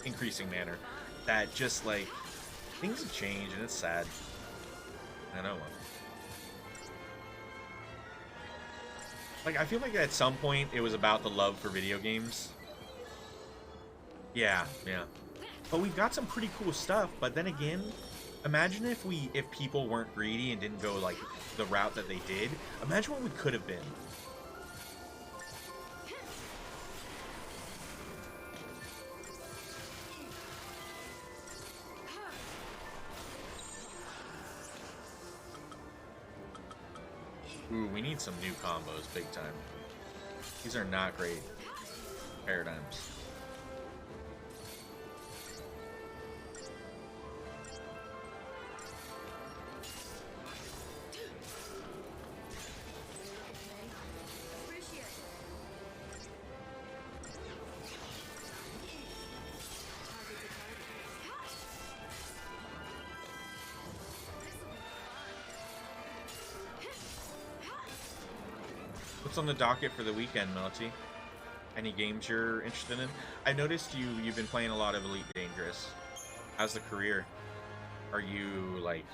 increasing manner. That just like things have changed and it's sad. I know. Like I feel like at some point it was about the love for video games. Yeah. But we've got some pretty cool stuff. But then again, imagine if people weren't greedy and didn't go like the route that they did. Imagine what we could have been. Ooh, we need some new combos, big time. These are not great paradigms. What's on the docket for the weekend, Melty? Any games you're interested in? I noticed you've been playing a lot of Elite Dangerous. How's the career? Are you like